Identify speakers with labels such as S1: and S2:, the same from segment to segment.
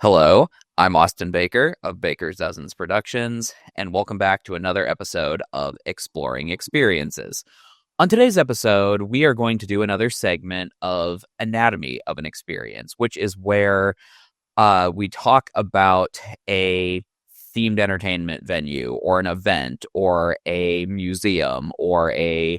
S1: Hello, I'm Austin Baker of Baker's Dozens Productions, and welcome back to another episode of Exploring Experiences. On today's episode, we are going to do another segment of Anatomy of an Experience, which is where we talk about a themed entertainment venue or an event or a museum or a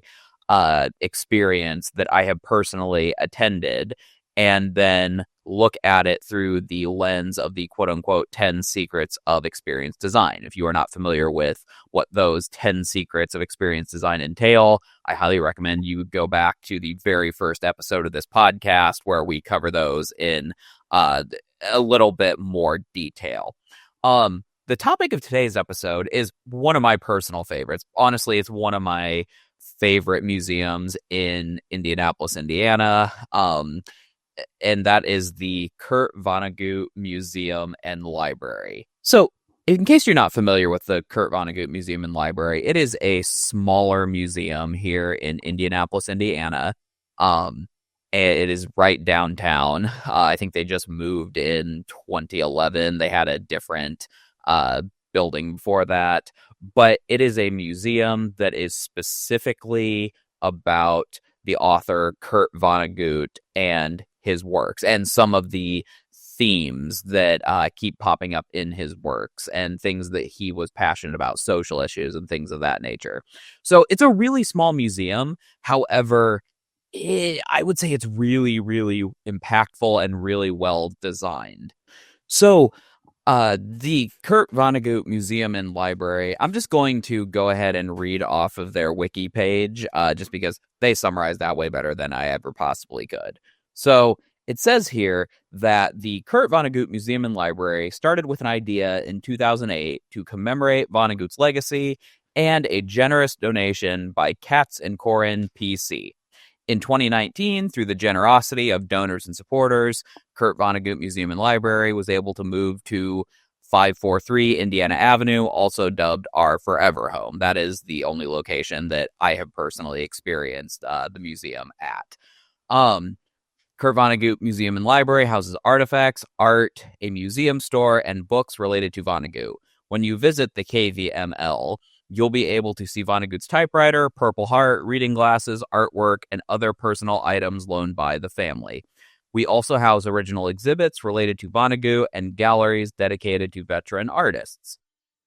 S1: experience that I have personally attended, and then look at it through the lens of the quote unquote 10 secrets of experience design. If you are not familiar with what those 10 secrets of experience design entail, I highly recommend you go back to the very first episode of this podcast where we cover those in a little bit more detail. The topic of today's episode is one of my personal favorites. Honestly, it's one of my favorite museums in Indianapolis, Indiana. And that is the Kurt Vonnegut Museum and Library. So, in case you're not familiar with the Kurt Vonnegut Museum and Library, it is a smaller museum here in Indianapolis, Indiana. It is right downtown. I think they just moved in 2011. They had a different building before that. But it is a museum that is specifically about the author Kurt Vonnegut and his works and some of the themes that keep popping up in his works and things that he was passionate about, social issues and things of that nature. So it's a really small museum. However, I would say it's really, really impactful and really well designed. So the Kurt Vonnegut Museum and Library, I'm just going to go ahead and read off of their wiki page, just because they summarize that way better than I ever possibly could. So it says here that the Kurt Vonnegut Museum and Library started with an idea in 2008 to commemorate Vonnegut's legacy and a generous donation by Katz and Corin PC. In 2019, through the generosity of donors and supporters, Kurt Vonnegut Museum and Library was able to move to 543 Indiana Avenue, also dubbed our forever home. That is the only location that I have personally experienced the museum at. Kurt Vonnegut Museum and Library houses artifacts, art, a museum store, and books related to Vonnegut. When you visit the KVML, you'll be able to see Vonnegut's typewriter, Purple Heart, reading glasses, artwork, and other personal items loaned by the family. We also house original exhibits related to Vonnegut and galleries dedicated to veteran artists.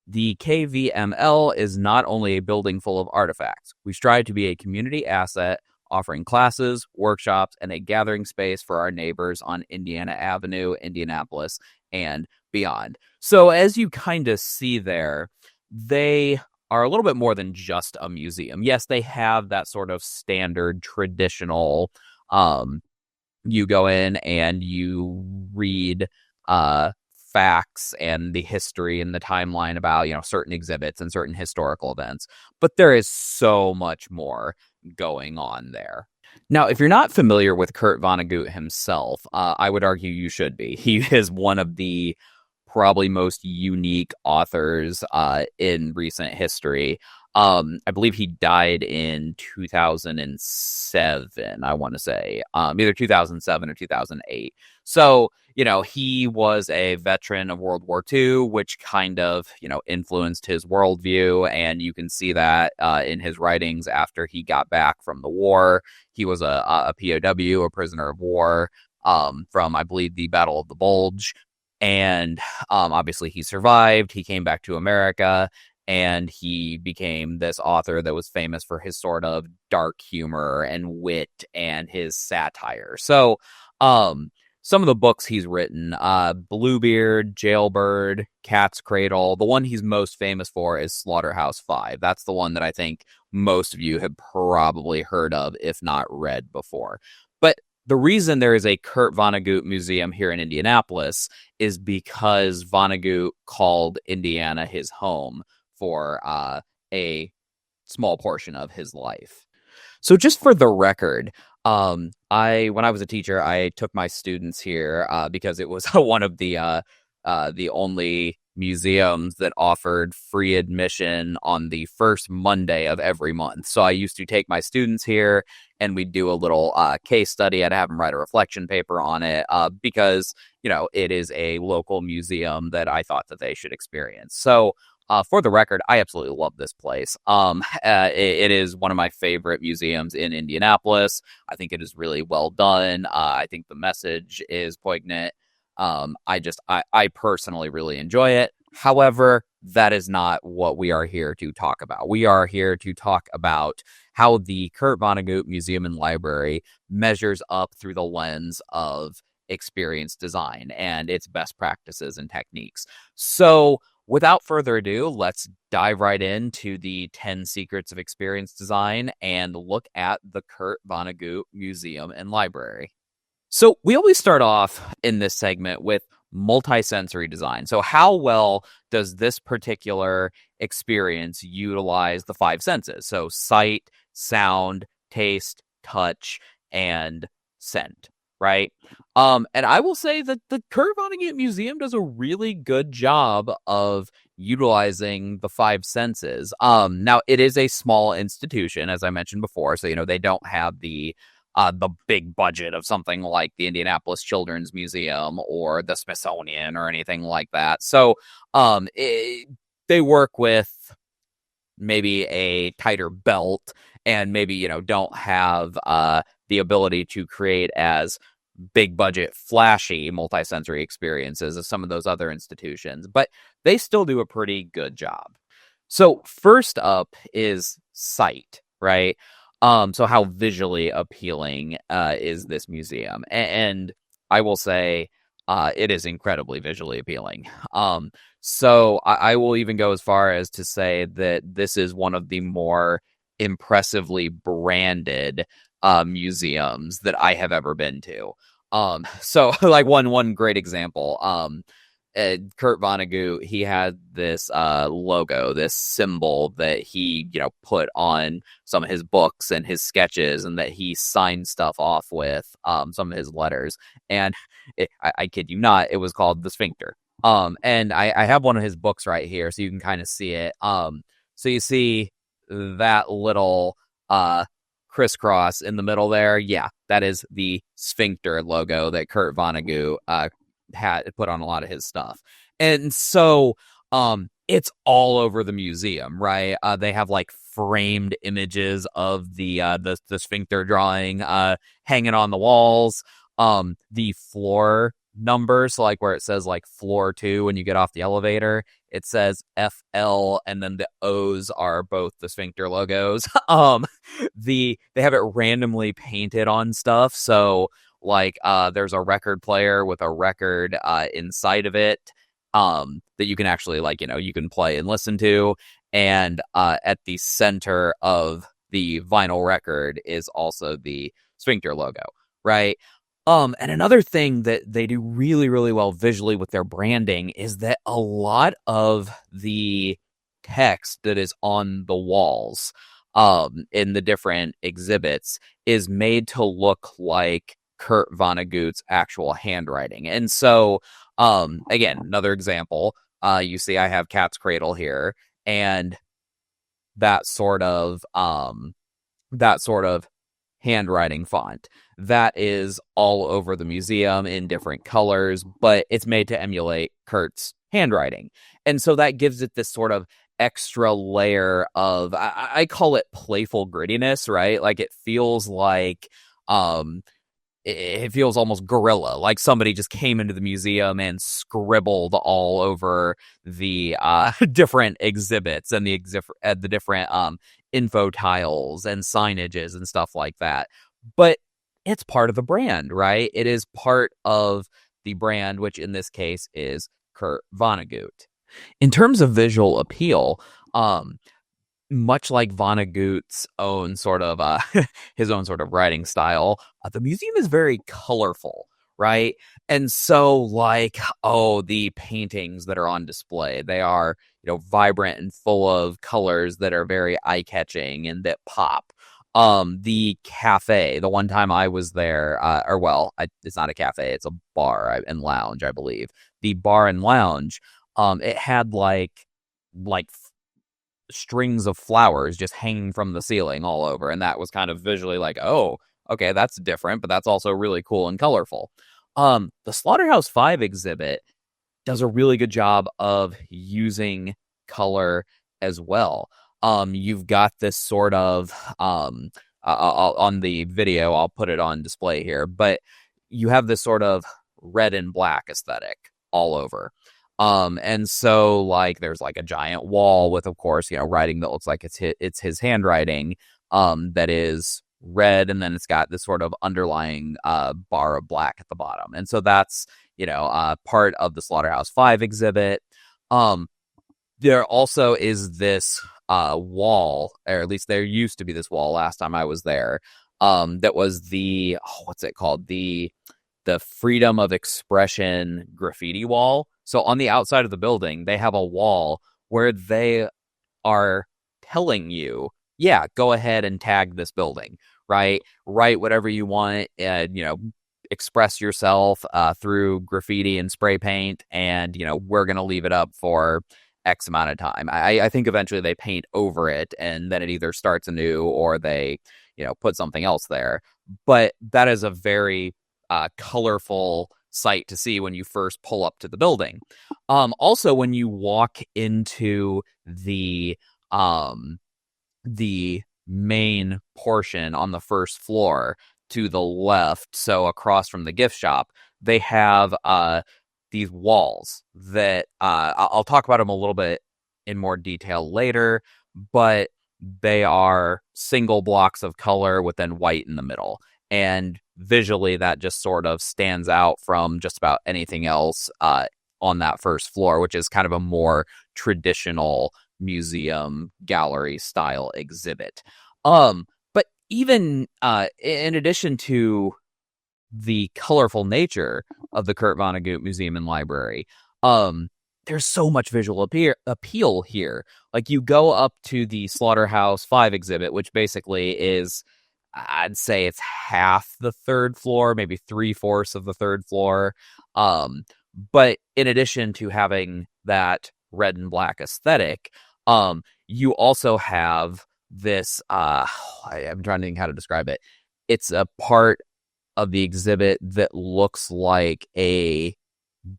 S1: The KVML is not only a building full of artifacts. We strive to be a community asset, offering classes, workshops, and a gathering space for our neighbors on Indiana Avenue, Indianapolis, and beyond. So as you kind of see there, they are a little bit more than just a museum. Yes, they have that sort of standard traditional, you go in and you read facts and the history and the timeline about, certain exhibits and certain historical events. But there is so much more going on there. Now, if you're not familiar with Kurt Vonnegut himself, I would argue you should be. He is one of the probably most unique authors in recent history. I believe he died in 2007, I want to say, either 2007 or 2008. So, he was a veteran of World War II, which kind of, influenced his worldview. And you can see that in his writings after he got back from the war. He was a POW, a prisoner of war, from, I believe, the Battle of the Bulge. And obviously he survived. He came back to America. And he became this author that was famous for his sort of dark humor and wit and his satire. So, some of the books he's written, Bluebeard, Jailbird, Cat's Cradle. The one he's most famous for is Slaughterhouse-Five. That's the one that I think most of you have probably heard of, if not read before. But the reason there is a Kurt Vonnegut Museum here in Indianapolis is because Vonnegut called Indiana his home for a small portion of his life. So just for the record, when I was a teacher, I took my students here because it was one of the only museums that offered free admission on the first Monday of every month. So I used to take my students here and we'd do a little case study. I'd have them write a reflection paper on it because it is a local museum that I thought that they should experience. So, for the record, I absolutely love this place. It is one of my favorite museums in Indianapolis. I think it is really well done. I think the message is poignant. I personally really enjoy it. However, that is not what we are here to talk about. We are here to talk about how the Kurt Vonnegut Museum and Library measures up through the lens of experience design and its best practices and techniques. So, without further ado, let's dive right into the 10 secrets of experience design and look at the Kurt Vonnegut Museum and Library. So we always start off in this segment with multisensory design. So how well does this particular experience utilize the five senses? So sight, sound, taste, touch, and scent, right? And I will say that the Kurt Vonnegut Museum does a really good job of utilizing the five senses. Now it is a small institution, as I mentioned before, so they don't have the big budget of something like the Indianapolis Children's Museum or the Smithsonian or anything like that. So they work with maybe a tighter belt and maybe, don't have the ability to create as big budget, flashy multisensory experiences as some of those other institutions, but they still do a pretty good job. So first up is sight, right? So how visually appealing is this museum? And I will say it is incredibly visually appealing. So I will even go as far as to say that this is one of the more impressively branded museums that I have ever been to. So like one great example, Kurt Vonnegut, he had this logo, this symbol that he, put on some of his books and his sketches, and that he signed stuff off with some of his letters. And I kid you not, it was called the Sphincter. And I have one of his books right here, so you can kind of see it. So you see that little crisscross in the middle there. Yeah, that is the Sphincter logo that Kurt Vonnegut had put on a lot of his stuff. And so it's all over the museum, right? They have like framed images of the Sphincter drawing hanging on the walls. The floor numbers, so like where it says like floor 2 when you get off the elevator, it says FL, and then the O's are both the Sphincter logos. They have it randomly painted on stuff, so like there's a record player with a record inside of it that you can actually you can play and listen to, and at the center of the vinyl record is also the Sphincter logo, right? And another thing that they do really, really well visually with their branding is that a lot of the text that is on the walls in the different exhibits is made to look like Kurt Vonnegut's actual handwriting. And so, again, another example, you see I have Cat's Cradle here, and that sort of handwriting font that is all over the museum in different colors, but it's made to emulate Kurt's handwriting. And so that gives it this sort of extra layer of, I call it playful grittiness, right? Like it feels like, it feels almost guerrilla, like somebody just came into the museum and scribbled all over the different exhibits and the different info tiles and signages and stuff like that. But it's part of the brand, right? It is part of the brand, which in this case is Kurt Vonnegut. In terms of visual appeal, much like Vonnegut's own sort of his own sort of writing style, the museum is very colorful, right? And so like, the paintings that are on display, they are, vibrant and full of colors that are very eye-catching and that pop. The cafe, the one time I was there, it's not a cafe, it's a bar and lounge, I believe. The bar and lounge, it had like strings of flowers just hanging from the ceiling all over, and that was kind of visually like, oh, okay, that's different, but that's also really cool and colorful. The Slaughterhouse-5 exhibit does a really good job of using color as well. You've got this sort of on the video, I'll put it on display here, but you have this sort of red and black aesthetic all over. And so like there's like a giant wall with, of course, writing that looks like it's his handwriting, that is red, and then it's got this sort of underlying bar of black at the bottom. And so that's part of the Slaughterhouse-5 exhibit. There also is this wall, or at least there used to be this wall last time I was there. That was the what's it called? The freedom of expression graffiti wall. So on the outside of the building, they have a wall where they are telling you, yeah, go ahead and tag this building, right? Write whatever you want, express yourself through graffiti and spray paint, and we're going to leave it up for X amount of time. I think eventually they paint over it, and then it either starts anew or they put something else there. But that is a very colorful sight to see when you first pull up to the building. Also, when you walk into the main portion on the first floor to the left, so across from the gift shop, they have these walls that I'll talk about them a little bit in more detail later, but they are single blocks of color with then white in the middle. And visually, that just sort of stands out from just about anything else on that first floor, which is kind of a more traditional museum gallery style exhibit. But even in addition to the colorful nature of the Kurt Vonnegut Museum and Library, there's so much visual appeal here. Like, you go up to the Slaughterhouse-5 exhibit, which basically is, I'd say it's half the third floor, maybe 3/4 of the third floor. But in addition to having that red and black aesthetic, you also have this, I'm trying to think how to describe it. It's a part of the exhibit that looks like a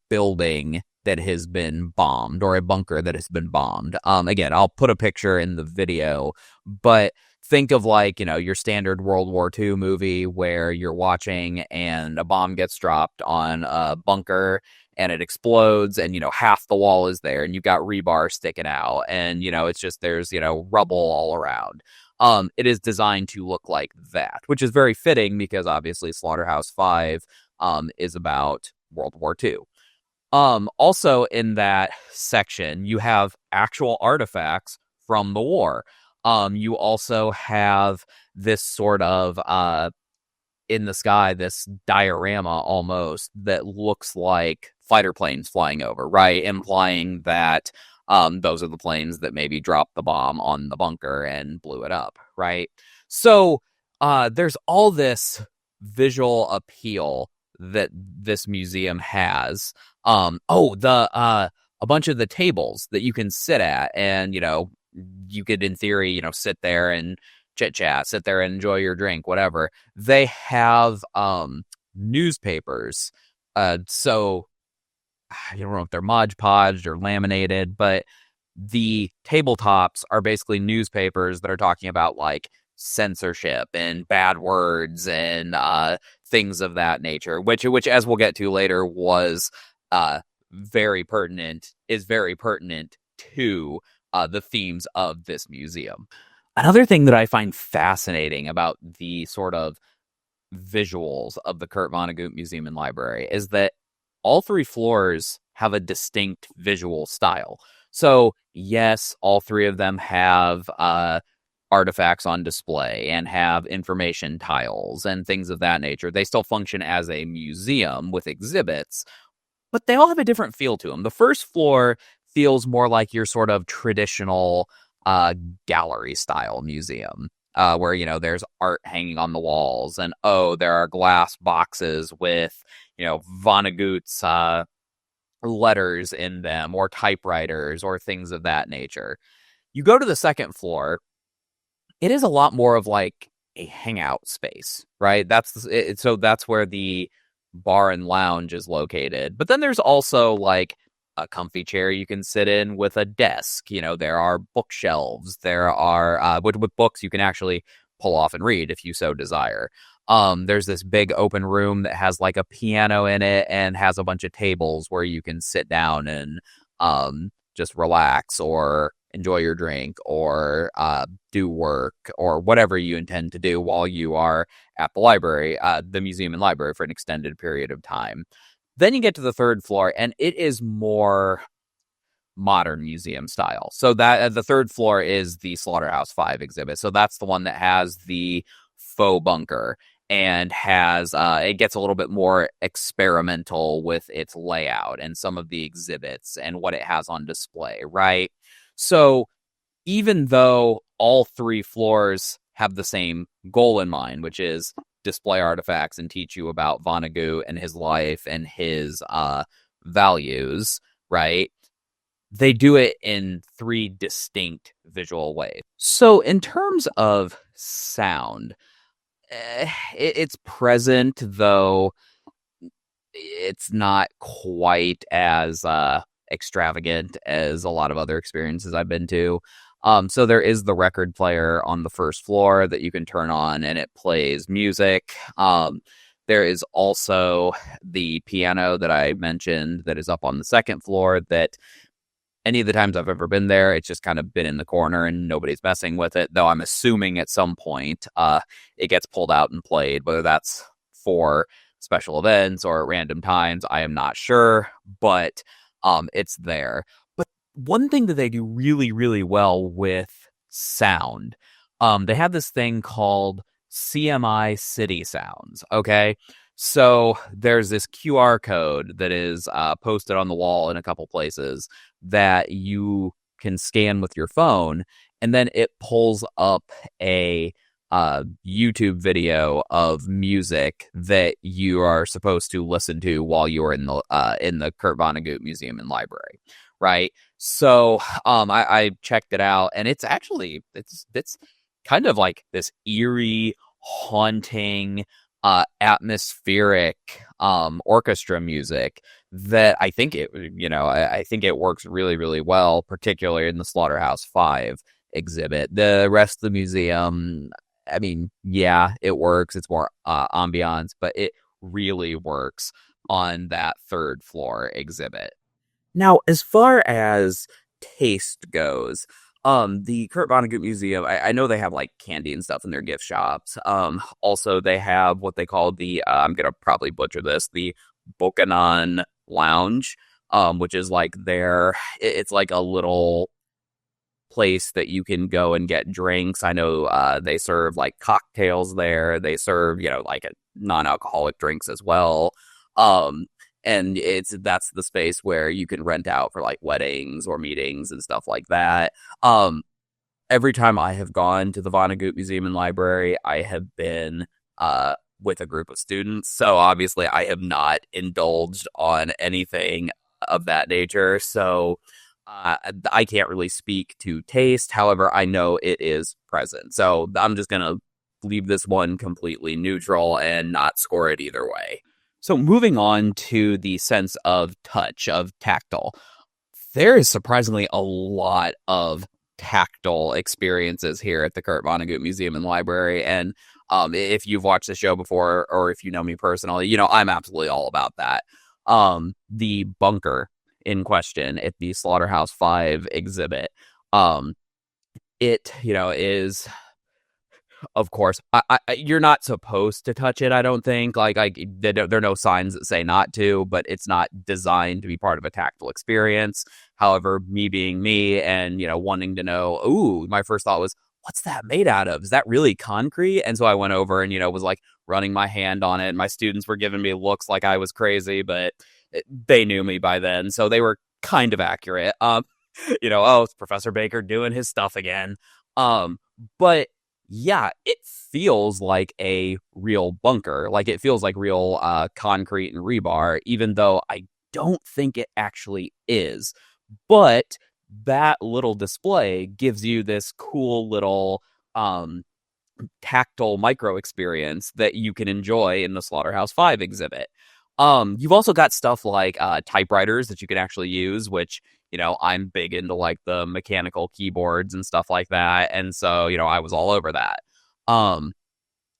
S1: building that has been bombed, or a bunker that has been bombed. Again, I'll put a picture in the video, but think of like, your standard World War II movie where you're watching and a bomb gets dropped on a bunker and it explodes, and, half the wall is there, and you've got rebar sticking out, and, it's just, there's, rubble all around. It is designed to look like that, which is very fitting because obviously Slaughterhouse-5 is about World War II. Also in that section, you have actual artifacts from the war. You also have this sort of in the sky, this diorama almost that looks like fighter planes flying over, right? Implying that those are the planes that maybe dropped the bomb on the bunker and blew it up, right? So there's all this visual appeal that this museum has. A bunch of the tables that you can sit at, and you could, in theory, sit there and chit chat, sit there and enjoy your drink, whatever. They have newspapers. So I don't know if they're Mod Podged or laminated, but the tabletops are basically newspapers that are talking about like censorship and bad words and things of that nature, which as we'll get to later was very pertinent to the themes of this museum. Another thing that I find fascinating about the sort of visuals of the Kurt Vonnegut Museum and Library is that all three floors have a distinct visual style. So yes, all three of them have artifacts on display and have information tiles and things of that nature. They still function as a museum with exhibits, but they all have a different feel to them. The first floor feels more like your sort of traditional gallery style museum, where there's art hanging on the walls, and there are glass boxes with Vonnegut's letters in them, or typewriters, or things of that nature. You go to the second floor, it is a lot more of like a hangout space, right? So that's where the bar and lounge is located. But then there's also like a comfy chair you can sit in with a desk. There are bookshelves. There are with books you can actually pull off and read if you so desire. There's this big open room that has like a piano in it and has a bunch of tables where you can sit down and just relax or enjoy your drink or do work or whatever you intend to do while you are at the library, the museum and library, for an extended period of time. Then you get to the third floor, and it is more modern museum style. So that the third floor is the Slaughterhouse-Five exhibit. So that's the one that has the faux bunker and has it gets a little bit more experimental with its layout and some of the exhibits and what it has on display, right? So even though all three floors have the same goal in mind, which is display artifacts and teach you about Vonnegut and his life and his values, right? They do it in three distinct visual ways. So in terms of sound, it's present, though it's not quite as extravagant as a lot of other experiences I've been to. So there is the record player on the first floor that you can turn on and it plays music. There is also the piano that I mentioned that is up on the second floor that any of the times I've ever been there, it's just kind of been in the corner and nobody's messing with it, though I'm assuming at some point it gets pulled out and played, whether that's for special events or at random times. I am not sure, but it's there. But one thing that they do really, really well with sound, they have this thing called CMI City Sounds, okay? So there's this QR code that is posted on the wall in a couple places that you can scan with your phone, and then it pulls up a YouTube video of music that you are supposed to listen to while you're in the Kurt Vonnegut Museum and Library, right? So I checked it out, and it's kind of like this eerie, haunting, atmospheric orchestra music that I think it works really, really well, particularly in the Slaughterhouse-Five exhibit. The rest of the museum, I mean, yeah, it works. It's more ambiance, but it really works on that third floor exhibit. Now, as far as taste goes, the Kurt Vonnegut Museum, I know they have like candy and stuff in their gift shops. Also they have what they call the I'm gonna probably butcher this, the Bokanon Lounge, which is like it's like a little place that you can go and get drinks. I know they serve like cocktails there. They serve, like non-alcoholic drinks as well. And that's the space where you can rent out for like weddings or meetings and stuff like that. Every time I have gone to the Vonnegut Museum and Library, I have been with a group of students. So obviously I have not indulged on anything of that nature. So I can't really speak to taste. However, I know it is present. So I'm just going to leave this one completely neutral and not score it either way. So moving on to the sense of touch, of tactile, there is surprisingly a lot of tactile experiences here at the Kurt Vonnegut Museum and Library. And if you've watched the show before, or if you know me personally, I'm absolutely all about that. The bunker in question at the Slaughterhouse-Five exhibit, it, is... Of course, you're not supposed to touch it, I don't think. Like, there are no signs that say not to, but it's not designed to be part of a tactile experience. However, me being me and, wanting to know, my first thought was, what's that made out of? Is that really concrete? And so I went over and, was like running my hand on it. My students were giving me looks like I was crazy, but they knew me by then. So they were kind of accurate. It's Professor Baker doing his stuff again. But yeah, it feels like a real bunker. Like, it feels like real concrete and rebar, even though I don't think it actually is. But that little display gives you this cool little tactile micro experience that you can enjoy in the Slaughterhouse-Five exhibit. You've also got stuff like typewriters that you can actually use, which, I'm big into like the mechanical keyboards and stuff like that. And so, I was all over that. Um,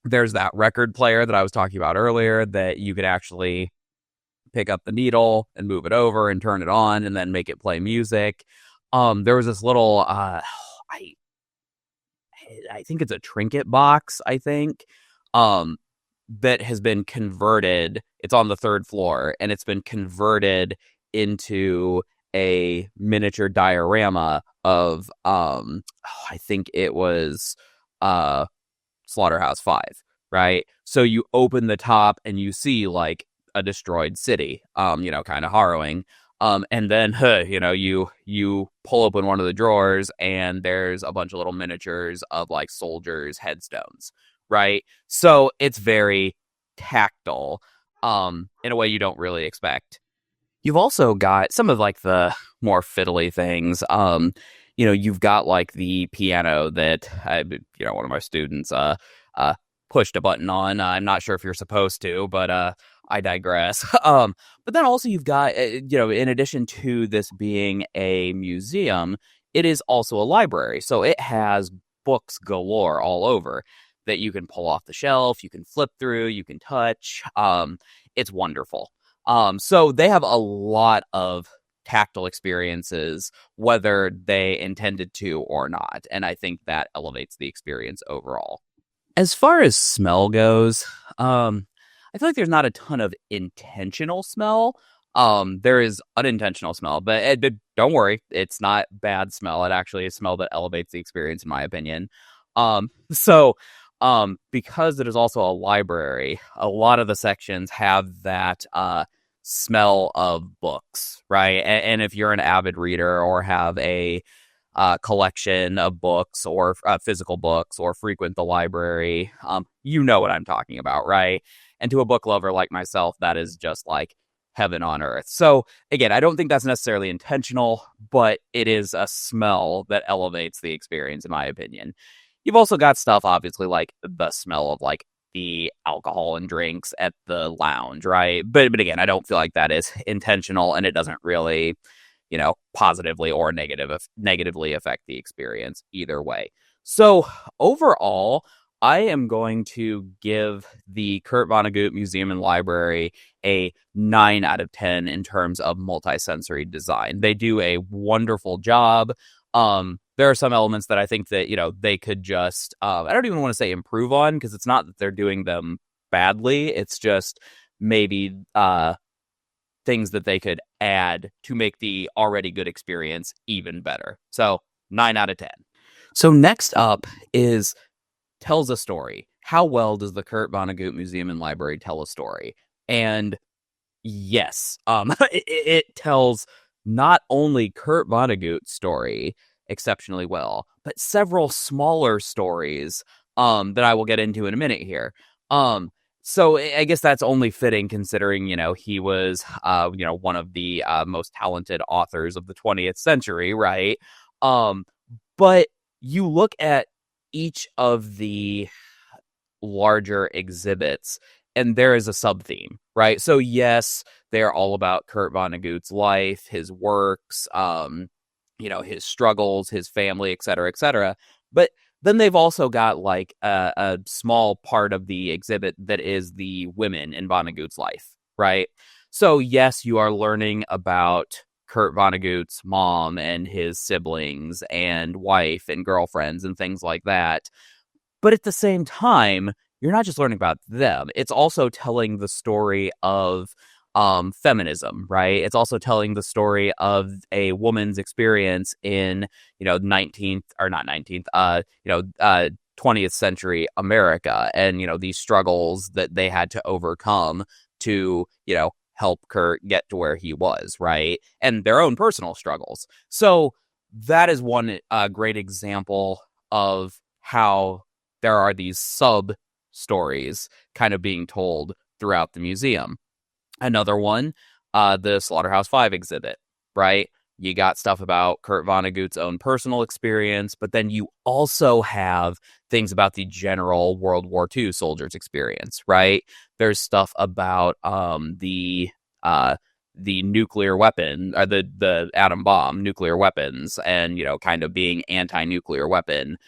S1: there's that record player that I was talking about earlier that you could actually pick up the needle and move it over and turn it on and then make it play music. There was this little I think it's a trinket box, I think, um, that has been converted. It's on the third floor, and it's been converted into a miniature diorama of, I think it was Slaughterhouse-Five, right? So you open the top and you see like a destroyed city, kind of harrowing. And then you pull open one of the drawers and there's a bunch of little miniatures of like soldiers' headstones, right? So it's very tactile, in a way you don't really expect. You've also got some of like the more fiddly things. You've got like the piano that one of my students uh pushed a button on. I'm not sure if you're supposed to, but I digress. But then also you've got in addition to this being a museum, it is also a library. So it has books galore all over that you can pull off the shelf, you can flip through, you can touch. It's wonderful. So they have a lot of tactile experiences, whether they intended to or not. And I think that elevates the experience overall. As far as smell goes, I feel like there's not a ton of intentional smell. There is unintentional smell, but don't worry, it's not bad smell. It actually is smell that elevates the experience, in my opinion. So because it is also a library, a lot of the sections have that smell of books, right? And if you're an avid reader or have a collection of books or physical books or frequent the library, you know what I'm talking about, right? And to a book lover like myself, that is just like heaven on earth. So again, I don't think that's necessarily intentional, but it is a smell that elevates the experience, in my opinion. You've also got stuff, obviously, like the smell of like the alcohol and drinks at the lounge, right? But again, I don't feel like that is intentional, and it doesn't really, positively or negatively affect the experience either way. So overall, I am going to give the Kurt Vonnegut Museum and Library a 9 out of 10 in terms of multisensory design. They do a wonderful job. There are some elements that I think that, they could just, I don't even want to say improve on, because it's not that they're doing them badly. It's just maybe things that they could add to make the already good experience even better. So 9 out of 10. So next up is tells a story. How well does the Kurt Vonnegut Museum and Library tell a story? And yes, it tells not only Kurt Vonnegut's story exceptionally well, but several smaller stories that I will get into in a minute here. So I guess that's only fitting considering, he was, one of the most talented authors of the 20th century, right? But you look at each of the larger exhibits and there is a sub theme, right? So yes, they're all about Kurt Vonnegut's life, his works, his struggles, his family, et cetera, et cetera. But then they've also got like a small part of the exhibit that is the women in Vonnegut's life, right? So yes, you are learning about Kurt Vonnegut's mom and his siblings and wife and girlfriends and things like that. But at the same time, you're not just learning about them. It's also telling the story of feminism, right? It's also telling the story of a woman's experience in, 19th or not 19th, 20th century America and, these struggles that they had to overcome to, help Kurt get to where he was, right? And their own personal struggles. So that is one great example of how there are these sub stories kind of being told throughout the museum. Another one, the Slaughterhouse-Five exhibit, right? You got stuff about Kurt Vonnegut's own personal experience, but then you also have things about the general World War II soldiers' experience, right? There's stuff about uh, the nuclear weapon, or the atom bomb, nuclear weapons, and kind of being anti-nuclear weapon.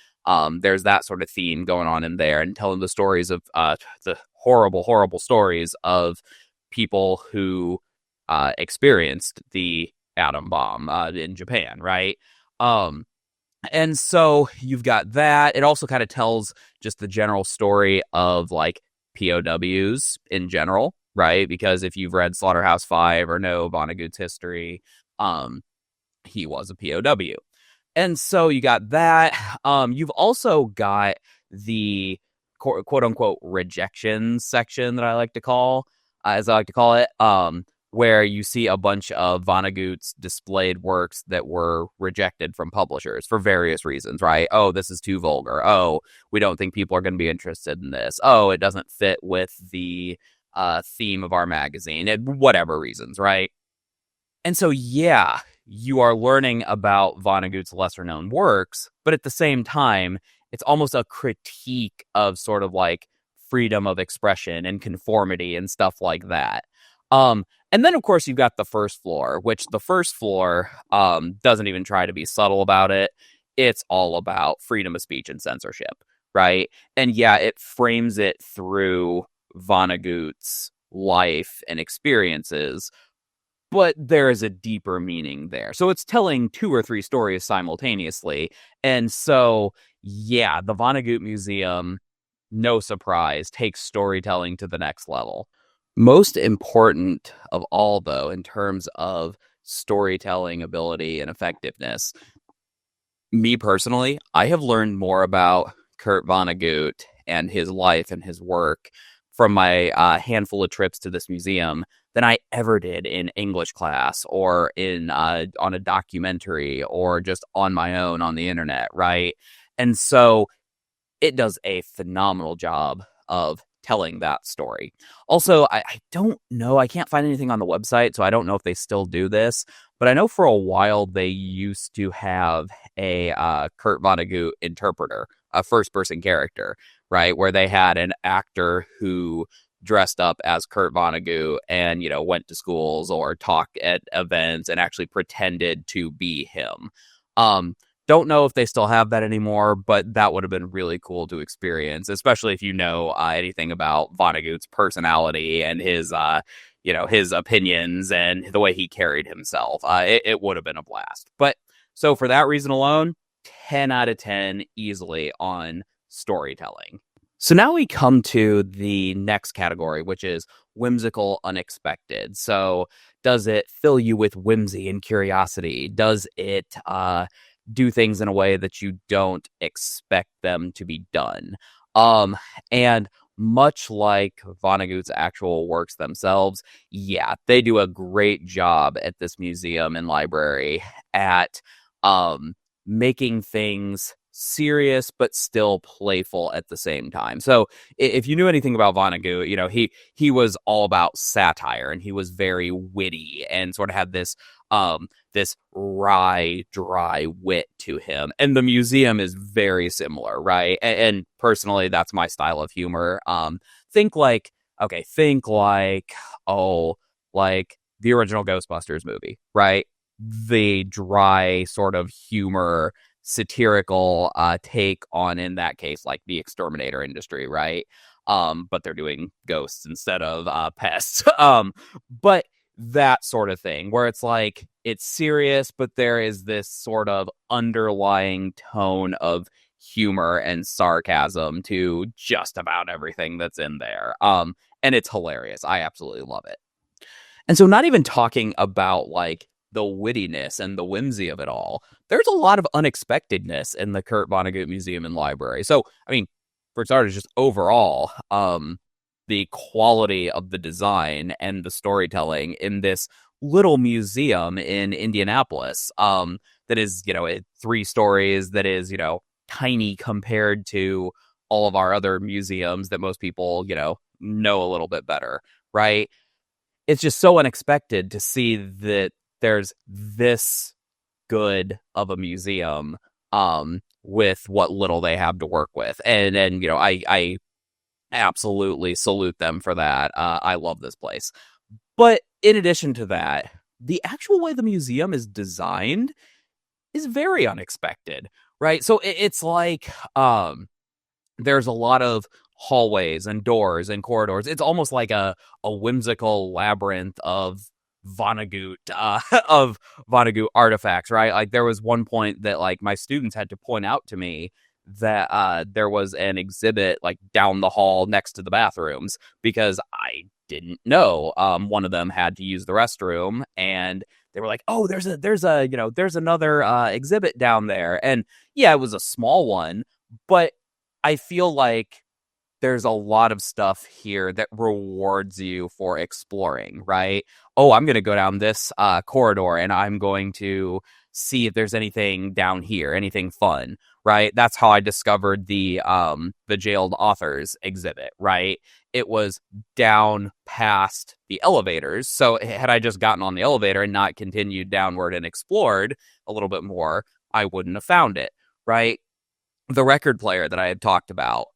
S1: There's that sort of theme going on in there, and telling the stories of the horrible, horrible stories of people who experienced the atom bomb in Japan, right? Um, and so you've got that. It also kind of tells just the general story of like POWs in general, right? Because if you've read Slaughterhouse-Five or know Vonnegut's history, um, he was a POW. And so you got that. You've also got the quote unquote rejection section that I like to call, as I like to call it, where you see a bunch of Vonnegut's displayed works that were rejected from publishers for various reasons, right? Oh, this is too vulgar. Oh, we don't think people are going to be interested in this. Oh, it doesn't fit with the theme of our magazine, whatever reasons, right? And so, yeah, you are learning about Vonnegut's lesser known works, but at the same time, it's almost a critique of sort of like freedom of expression and conformity and stuff like that. And then, of course, you've got the first floor, which the first floor doesn't even try to be subtle about it. It's all about freedom of speech and censorship, right? And yeah, it frames it through Vonnegut's life and experiences, but there is a deeper meaning there. So it's telling two or three stories simultaneously. And so, yeah, the Vonnegut Museum, no surprise, takes storytelling to the next level. Most important of all, though, in terms of storytelling ability and effectiveness, me personally, I have learned more about Kurt Vonnegut and his life and his work from my handful of trips to this museum than I ever did in English class or in on a documentary or just on my own on the internet, right? And so it does a phenomenal job of telling that story. Also, I don't know, I can't find anything on the website, so I don't know if they still do this, but I know for a while they used to have a Kurt Vonnegut interpreter, a first person character, right? Where they had an actor who dressed up as Kurt Vonnegut and, went to schools or talked at events and actually pretended to be him. Um, don't know if they still have that anymore, but that would have been really cool to experience, especially if you know anything about Vonnegut's personality and his opinions and the way he carried himself. It would have been a blast. But so for that reason alone, 10 out of 10 easily on storytelling. So now we come to the next category, which is whimsical unexpected. So does it fill you with whimsy and curiosity? Does it do things in a way that you don't expect them to be done? And much like Vonnegut's actual works themselves, yeah, they do a great job at this museum and library at making things serious but still playful at the same time. So if you knew anything about Vonnegut, he was all about satire, and he was very witty and sort of had this wry, dry wit to him. And the museum is very similar, right? And personally, that's my style of humor. Think like like the original Ghostbusters movie, right? The dry sort of humor, satirical take on, in that case, like the exterminator industry, right? But they're doing ghosts instead of pests. But that sort of thing where it's like it's serious, but there is this sort of underlying tone of humor and sarcasm to just about everything that's in there. And it's hilarious. I absolutely love it. And so, not even talking about like the wittiness and the whimsy of it all, there's a lot of unexpectedness in the Kurt Vonnegut Museum and Library. So, I mean, for starters, just overall, the quality of the design and the storytelling in this little museum in Indianapolis, that is, 3 stories, that is, tiny compared to all of our other museums that most people, know a little bit better, right? It's just so unexpected to see that there's this good of a museum with what little they have to work with. And I absolutely salute them for that. I love this place. But in addition to that, the actual way the museum is designed is very unexpected, right? So it's like there's a lot of hallways and doors and corridors. It's almost like a whimsical labyrinth of Vonnegut of Vonnegut artifacts, right? Like there was one point that like my students had to point out to me that there was an exhibit like down the hall next to the bathrooms because I didn't know. One of them had to use the restroom, and they were like, "Oh, there's another exhibit down there." And yeah, it was a small one, but I feel like there's a lot of stuff here that rewards you for exploring, right? Oh, I'm going to go down this corridor and I'm going to see if there's anything down here, anything fun, right? That's how I discovered the jailed authors exhibit, right? It was down past the elevators. So had I just gotten on the elevator and not continued downward and explored a little bit more, I wouldn't have found it, right? The record player that I had talked about,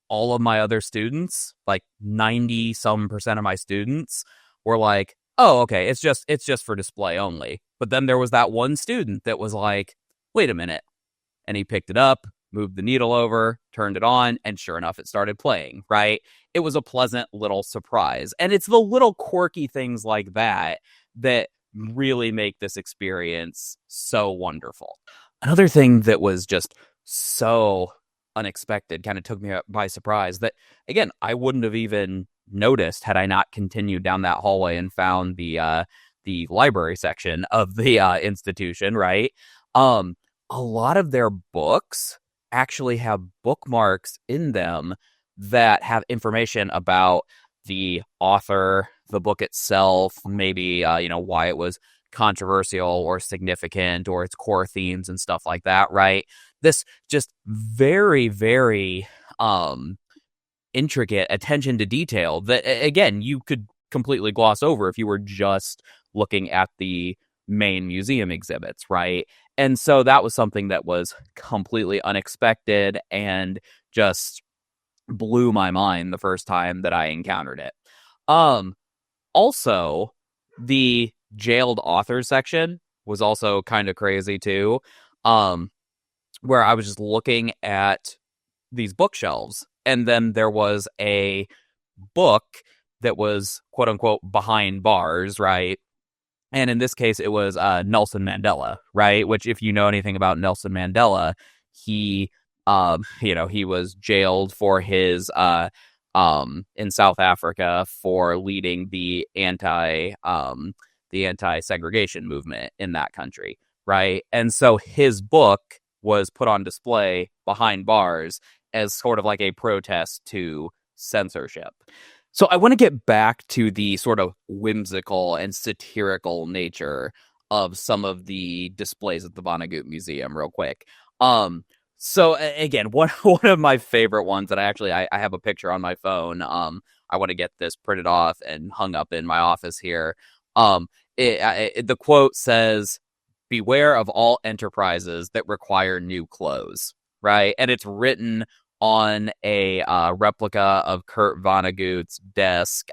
S1: all of my other students, like 90 some percent of my students were like, "Oh, okay, it's just for display only." But then there was that one student that was like, "Wait a minute." And he picked it up, moved the needle over, turned it on, and sure enough, it started playing, right? It was a pleasant little surprise. And it's the little quirky things like that that really make this experience so wonderful. Another thing that was just so unexpected, kind of took me by surprise, that again, I wouldn't have even noticed had I not continued down that hallway and found the library section of the institution, right? A lot of their books actually have bookmarks in them that have information about the author, the book itself, maybe why it was controversial or significant, or its core themes and stuff like that, right? This just very, very intricate attention to detail that, again, you could completely gloss over if you were just looking at the main museum exhibits, right? And so that was something that was completely unexpected and just blew my mind the first time that I encountered it. Also, the jailed authors section was also kind of crazy too, where I was just looking at these bookshelves, and then there was a book that was quote unquote behind bars, right? And in this case, it was Nelson Mandela, right? Which, if you know anything about Nelson Mandela, he he was jailed for his in South Africa for leading the anti-segregation movement in that country, right? And so his book was put on display behind bars as sort of like a protest to censorship. So I want to get back to the sort of whimsical and satirical nature of some of the displays at the Vonnegut Museum real quick. So again, one of my favorite ones that I have a picture on my phone. I want to get this printed off and hung up in my office here. The quote says, "Beware of all enterprises that require new clothes," right? And it's written on a replica of Kurt Vonnegut's desk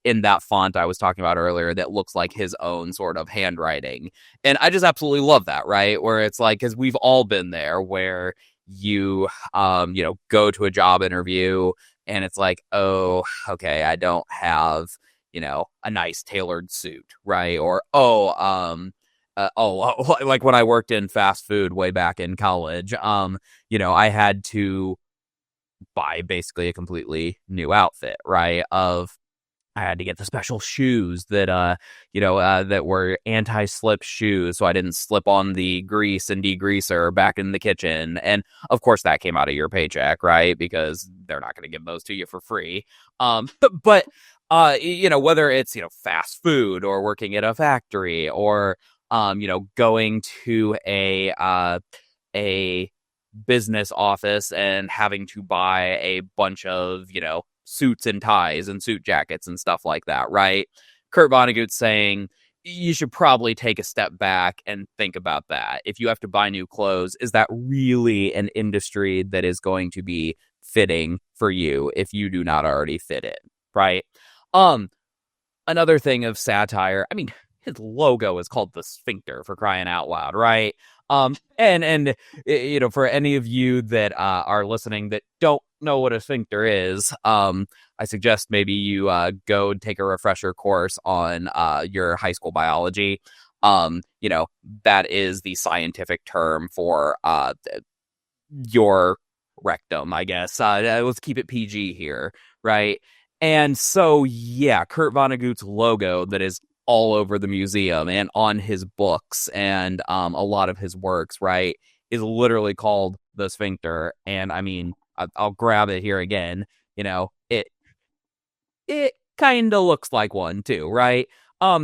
S1: in that font I was talking about earlier that looks like his own sort of handwriting. And I just absolutely love that, right? Where it's like, because we've all been there where you, go to a job interview and it's like, oh, okay, I don't have, a nice tailored suit, right? Or, like when I worked in fast food way back in college, I had to buy basically a completely new outfit, right? I had to get the special shoes that that were anti-slip shoes, so I didn't slip on the grease and degreaser back in the kitchen. And of course that came out of your paycheck, right? Because they're not going to give those to you for free. But whether it's fast food or working at a factory or going to a business office and having to buy a bunch of, suits and ties and suit jackets and stuff like that, right? Kurt Vonnegut's saying, you should probably take a step back and think about that. If you have to buy new clothes, is that really an industry that is going to be fitting for you if you do not already fit it, right? Um, Another thing of satire, I mean, his logo is called the Sphincter, for crying out loud, right? And for any of you that are listening that don't know what a sphincter is, I suggest maybe you go take a refresher course on your high school biology. That is the scientific term for your rectum, I guess. Let's keep it PG here, right? And so, yeah, Kurt Vonnegut's logo that is all over the museum and on his books and a lot of his works, right, is literally called the Sphincter. And I mean, I'll grab it here again. It kind of looks like one too, right?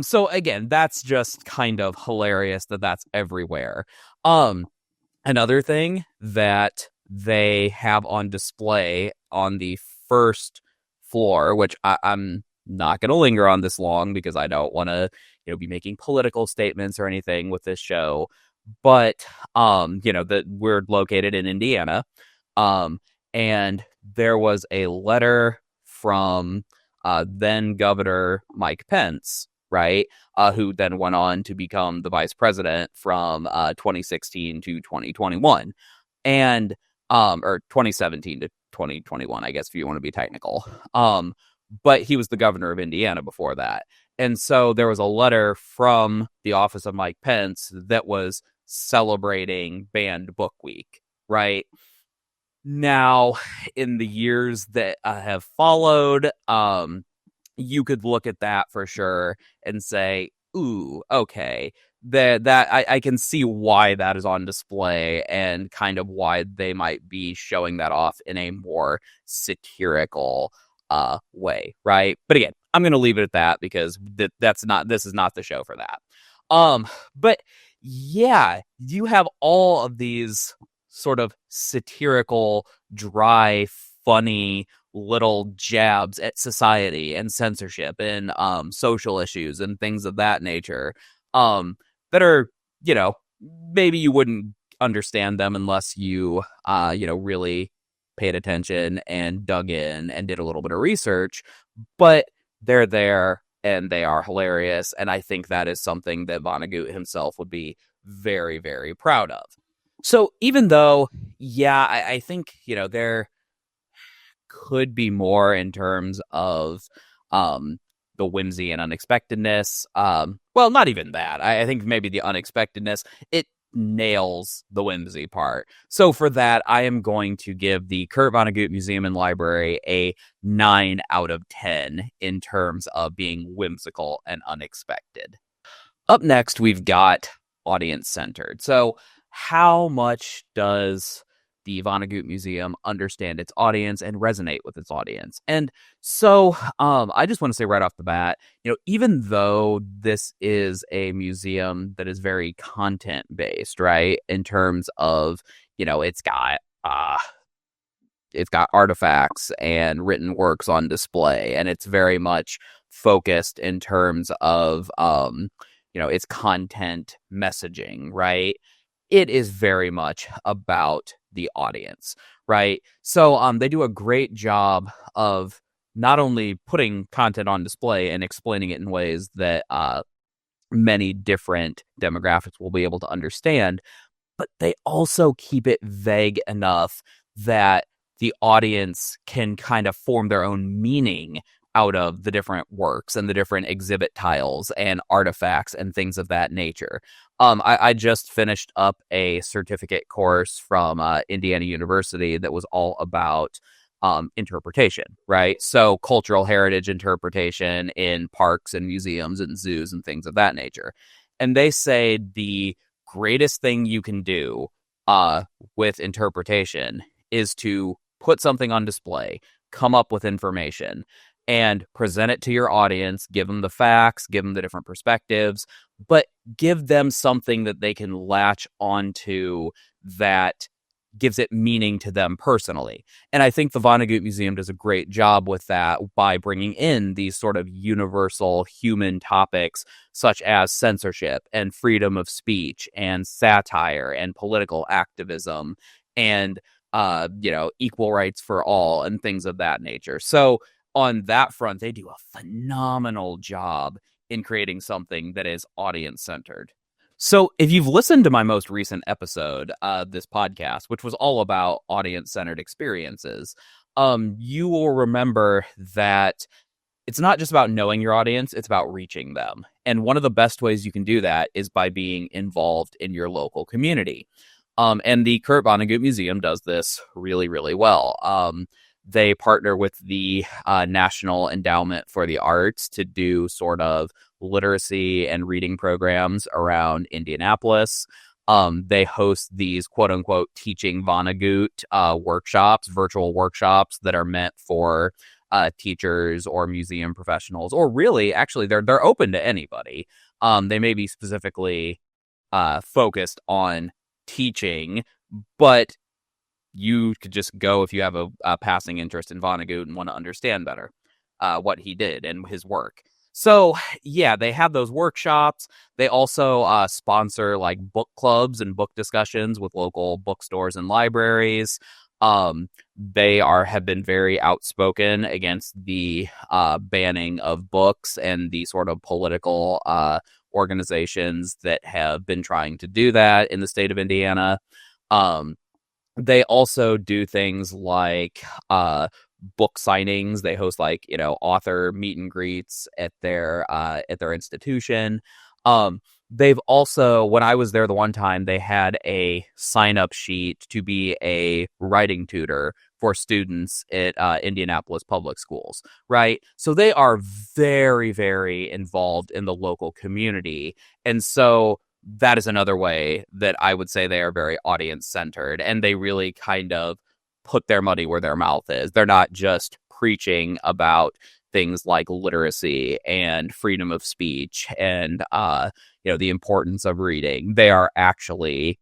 S1: So again, that's just kind of hilarious that that's everywhere. Another thing that they have on display on the first floor, which I'm not going to linger on this long because I don't want to, be making political statements or anything with this show. But, that we're located in Indiana. And there was a letter from then Governor Mike Pence, right? Who then went on to become the vice president from 2016 to 2021, and or 2017 to 2021, I guess, if you want to be technical. But he was the governor of Indiana before that. And so there was a letter from the office of Mike Pence that was celebrating Banned Book Week, right? Now, in the years that have followed, you could look at that for sure and say, ooh, okay, that I can see why that is on display and kind of why they might be showing that off in a more satirical way, right? But again, I'm going to leave it at that because this is not the show for that. But yeah, you have all of these sort of satirical, dry, funny little jabs at society and censorship and social issues and things of that nature that are, maybe you wouldn't understand them unless you, really paid attention and dug in and did a little bit of research. But they're there and they are hilarious. And I think that is something that Vonnegut himself would be very, very proud of. So even though, yeah, I think, there could be more in terms of the whimsy and unexpectedness. Well, not even that. I think maybe the unexpectedness, it nails the whimsy part. So for that, I am going to give the Kurt Vonnegut Museum and Library a 9 out of 10 in terms of being whimsical and unexpected. Up next, we've got audience-centered. So how much does the Vonnegut Museum understand its audience and resonate with its audience? And so I just want to say right off the bat, even though this is a museum that is very content-based, right, in terms of, it's got artifacts and written works on display, and it's very much focused in terms of, its content messaging, right? It is very much about the audience, right? So they do a great job of not only putting content on display and explaining it in ways that many different demographics will be able to understand, but they also keep it vague enough that the audience can kind of form their own meaning out of the different works and the different exhibit tiles and artifacts and things of that nature. I just finished up a certificate course from Indiana University that was all about interpretation, right? So cultural heritage interpretation in parks and museums and zoos and things of that nature. And they say the greatest thing you can do with interpretation is to put something on display, come up with information, and present it to your audience, give them the facts, give them the different perspectives, but give them something that they can latch onto that gives it meaning to them personally. And I think the Vonnegut Museum does a great job with that by bringing in these sort of universal human topics such as censorship and freedom of speech and satire and political activism and equal rights for all and things of that nature. So on that front, they do a phenomenal job in creating something that is audience centered. So, if you've listened to my most recent episode of this podcast, which was all about audience-centered experiences, you will remember that it's not just about knowing your audience, it's about reaching them. And one of the best ways you can do that is by being involved in your local community. And the Kurt Vonnegut Museum does this really, really well. They partner with the National Endowment for the Arts to do sort of literacy and reading programs around Indianapolis. They host these quote unquote teaching Vonnegut workshops, virtual workshops that are meant for teachers or museum professionals, or really, actually, they're open to anybody. They may be specifically focused on teaching, but you could just go if you have a passing interest in Vonnegut and want to understand better what he did and his work. So, yeah, they have those workshops. They also sponsor like book clubs and book discussions with local bookstores and libraries. They have been very outspoken against the banning of books and the sort of political organizations that have been trying to do that in the state of Indiana. They also do things like book signings. They host author meet and greets at their institution. They've also, when I was there the one time, they had a sign-up sheet to be a writing tutor for students at Indianapolis public schools, right? So they are very, very involved in the local community. And so that is another way that I would say they are very audience-centered, and they really kind of put their money where their mouth is. They're not just preaching about things like literacy and freedom of speech and the importance of reading. They are actually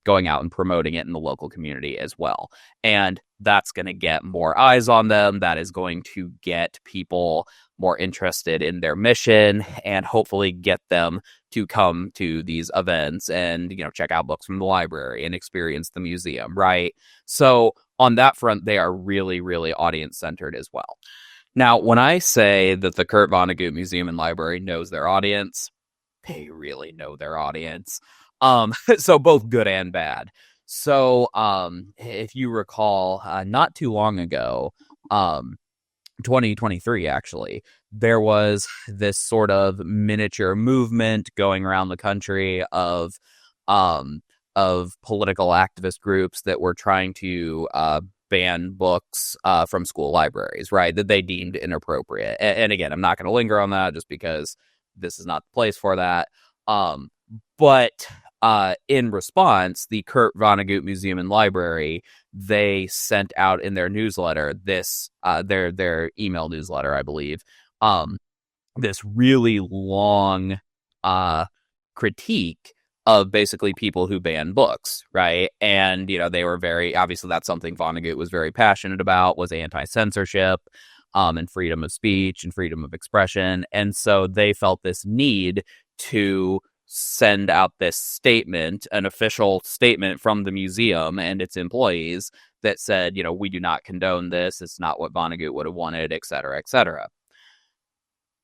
S1: going out and promoting it in the local community as well. And that's going to get more eyes on them. That is going to get people more interested in their mission and hopefully get them to come to these events and, check out books from the library and experience the museum, right? So on that front, they are really, really audience-centered as well. Now, when I say that the Kurt Vonnegut Museum and Library knows their audience, they really know their audience. So both good and bad. So if you recall, not too long ago, 2023 actually, there was this sort of miniature movement going around the country of political activist groups that were trying to ban books from school libraries, right? That they deemed inappropriate. And again, I'm not going to linger on that just because this is not the place for that. But in response, the Kurt Vonnegut Museum and Library, they sent out in their newsletter this, their email newsletter, I believe, this really long critique of basically people who ban books, right? And, they were obviously that's something Vonnegut was very passionate about, was anti-censorship and freedom of speech and freedom of expression. And so they felt this need to send out this statement, an official statement from the museum and its employees that said, we do not condone this. It's not what Vonnegut would have wanted, et cetera, et cetera.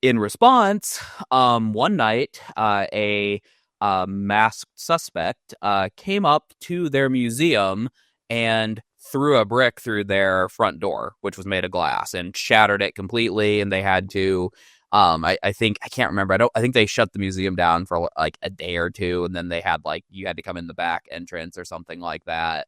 S1: In response, one night, a masked suspect came up to their museum and threw a brick through their front door, which was made of glass, and shattered it completely. And they had to, I can't remember. I think they shut the museum down for like a day or two, and then they had you had to come in the back entrance or something like that.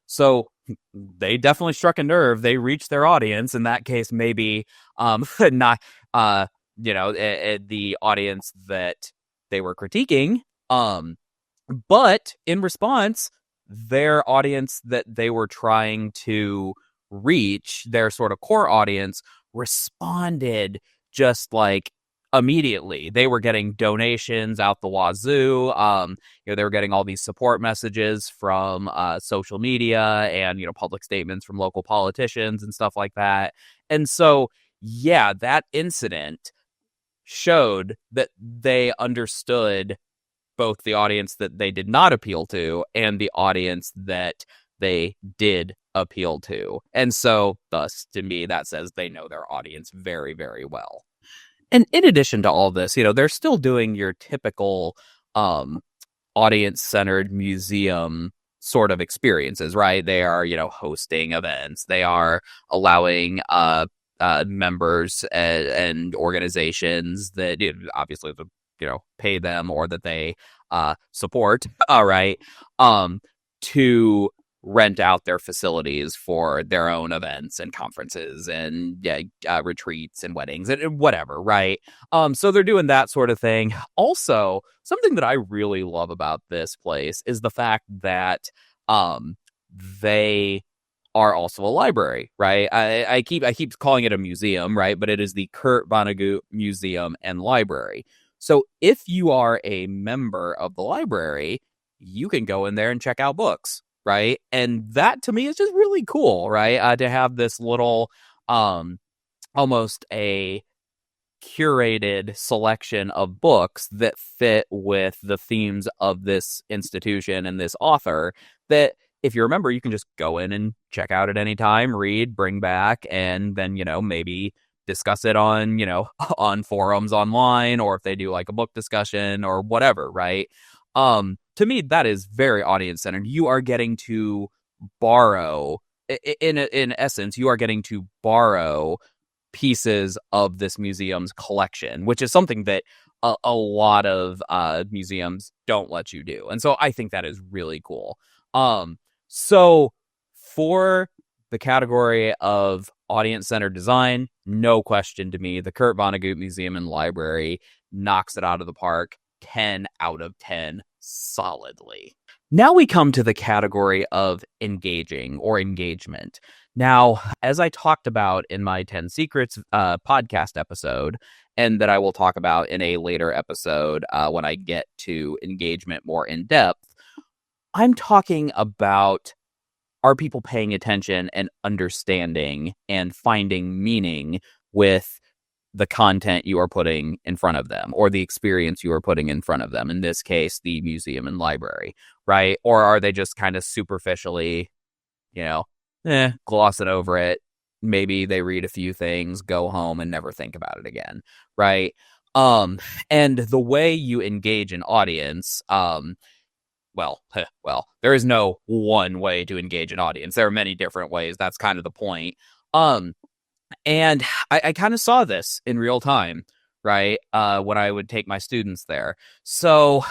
S1: So they definitely struck a nerve. They reached their audience. In that case, maybe not the audience that they were critiquing. But in response, their audience that they were trying to reach, their sort of core audience, responded just immediately. They were getting donations out the wazoo. They were getting all these support messages from social media and, public statements from local politicians and stuff like that. And so, yeah, that incident showed that they understood both the audience that they did not appeal to and the audience that they did appeal to. And so, thus, to me, that says they know their audience very, very well. And in addition to all this, they're still doing your typical audience-centered museum sort of experiences, right? They are, hosting events. They are allowing members and organizations that obviously pay them or that they support, all right, to rent out their facilities for their own events and conferences and retreats and weddings and whatever, right? So they're doing that sort of thing. Also, something that I really love about this place is the fact that they are also a library, right? I keep calling it a museum, right? But it is the Kurt Vonnegut Museum and Library. So if you are a member of the library, you can go in there and check out books, right? And that to me is just really cool, right? To have this little almost a curated selection of books that fit with the themes of this institution and this author that, if you remember, you can just go in and check out at any time, read, bring back, and then, maybe discuss it on, on forums online, or if they do like a book discussion or whatever, right? To me, that is very audience-centered. You are getting to borrow, in essence, you are getting to borrow pieces of this museum's collection, which is something that a lot of museums don't let you do. And so I think that is really cool. So for the category of audience-centered design, no question to me, the Kurt Vonnegut Museum and Library knocks it out of the park, 10 out of 10 solidly. Now we come to the category of engaging or engagement. Now, as I talked about in my 10 Secrets podcast episode, and that I will talk about in a later episode when I get to engagement more in depth, I'm talking about, are people paying attention and understanding and finding meaning with the content you are putting in front of them or the experience you are putting in front of them, in this case, the museum and library, right? Or are they just kind of superficially, glossing over it? Maybe they read a few things, go home, and never think about it again, right? And the way you engage an audience, well, there is no one way to engage an audience. There are many different ways. That's kind of the point. And I kind of saw this in real time, right? When I would take my students there. So,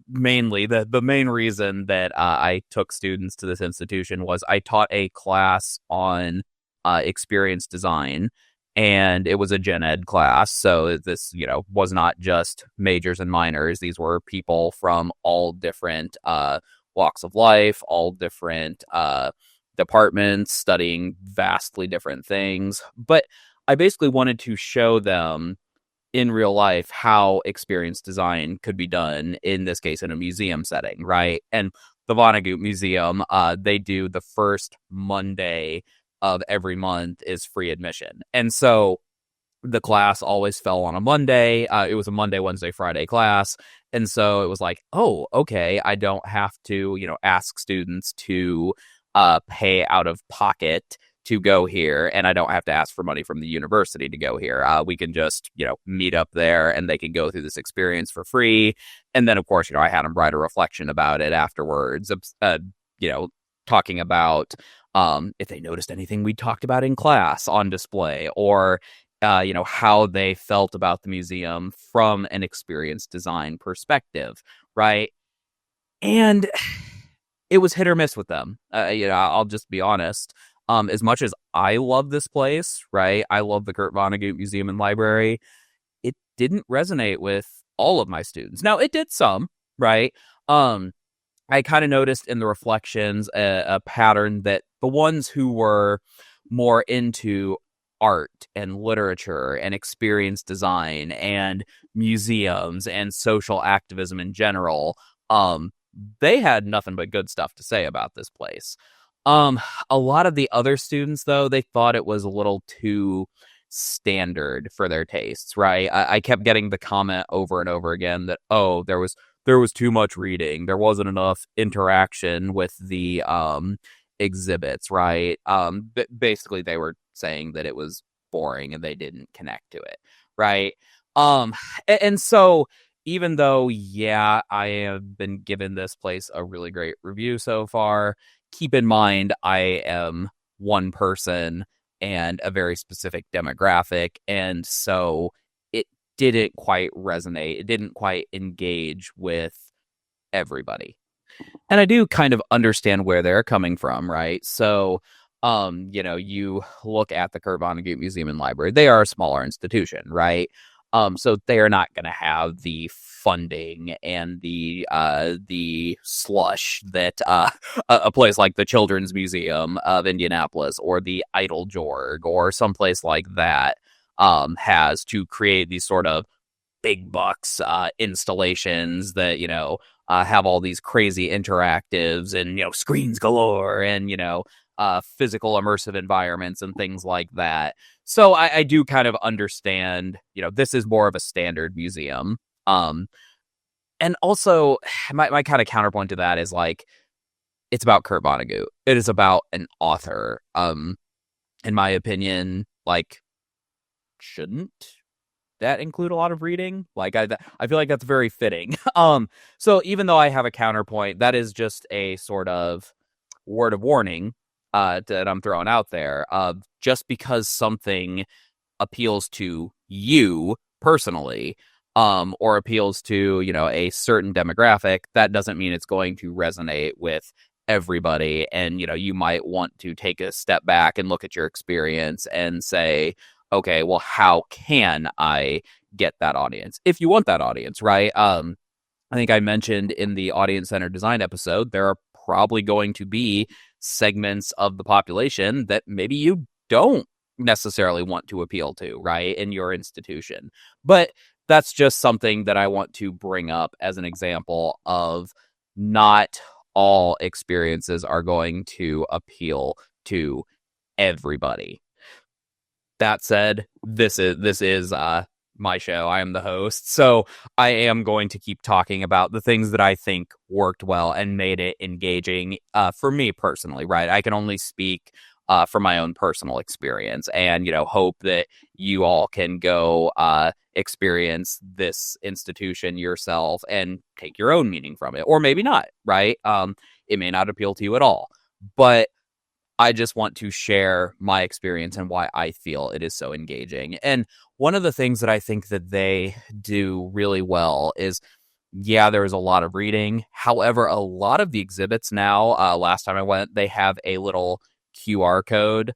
S1: mainly the main reason that I took students to this institution was I taught a class on experience design, and it was a gen ed class. So this, was not just majors and minors. These were people from all different walks of life, all different departments, studying vastly different things. But I basically wanted to show them in real life how experience design could be done, in this case, in a museum setting, right? And the Vonnegut Museum, they do the first Monday of every month is free admission. And so the class always fell on a Monday. It was a Monday, Wednesday, Friday class. And so it was like, oh, okay, I don't have to, ask students to pay out of pocket to go here, and I don't have to ask for money from the university to go here. We can just, meet up there, and they can go through this experience for free. And then, of course, I had them write a reflection about it afterwards, talking about if they noticed anything we talked about in class on display, or how they felt about the museum from an experience design perspective, right? And it was hit or miss with them. I'll just be honest. As much as I love this place, right? I love the Kurt Vonnegut Museum and Library. It didn't resonate with all of my students. Now, it did some, right? I kind of noticed in the reflections a pattern that the ones who were more into art and literature and experience design and museums and social activism in general, they had nothing but good stuff to say about this place. A lot of the other students, though, they thought it was a little too standard for their tastes, right? I kept getting the comment over and over again that, oh, there was too much reading. There wasn't enough interaction with the exhibits, right? Basically they were saying that it was boring and they didn't connect to it, right? Um, and so even though, yeah, I have been given this place a really great review so far, keep in mind I am one person and a very specific demographic, and so it didn't quite resonate. It didn't quite engage with everybody. And I do kind of understand where they're coming from, right? So, you look at the Kurt Vonnegut Museum and Library, they are a smaller institution, right? So they are not going to have the funding and the slush that a place like the Children's Museum of Indianapolis or the Idle Jorg or someplace like that has to create these sort of big bucks installations that have all these crazy interactives and screens galore and physical immersive environments and things like that. So I do kind of understand, this is more of a standard museum. And also my kind of counterpoint to that is like, it's about Kurt Vonnegut. It is about an author. In my opinion, like, shouldn't that include a lot of reading? Like, I feel like that's very fitting. So even though I have a counterpoint, that is just a sort of word of warning that I'm throwing out there. Just because something appeals to you personally, or appeals to a certain demographic, that doesn't mean it's going to resonate with everybody. And you might want to take a step back and look at your experience and say, okay, well, how can I get that audience? If you want that audience, right? I think I mentioned in the audience-centered design episode, there are probably going to be segments of the population that maybe you don't necessarily want to appeal to, right, in your institution. But that's just something that I want to bring up as an example of not all experiences are going to appeal to everybody. That said, this is my show. I am the host, so I am going to keep talking about the things that I think worked well and made it engaging for me personally, right? I can only speak from my own personal experience and, hope that you all can go experience this institution yourself and take your own meaning from it, or maybe not, right? It may not appeal to you at all, but I just want to share my experience and why I feel it is so engaging. And one of the things that I think that they do really well is, yeah, there is a lot of reading. However, a lot of the exhibits now, last time I went, they have a little QR code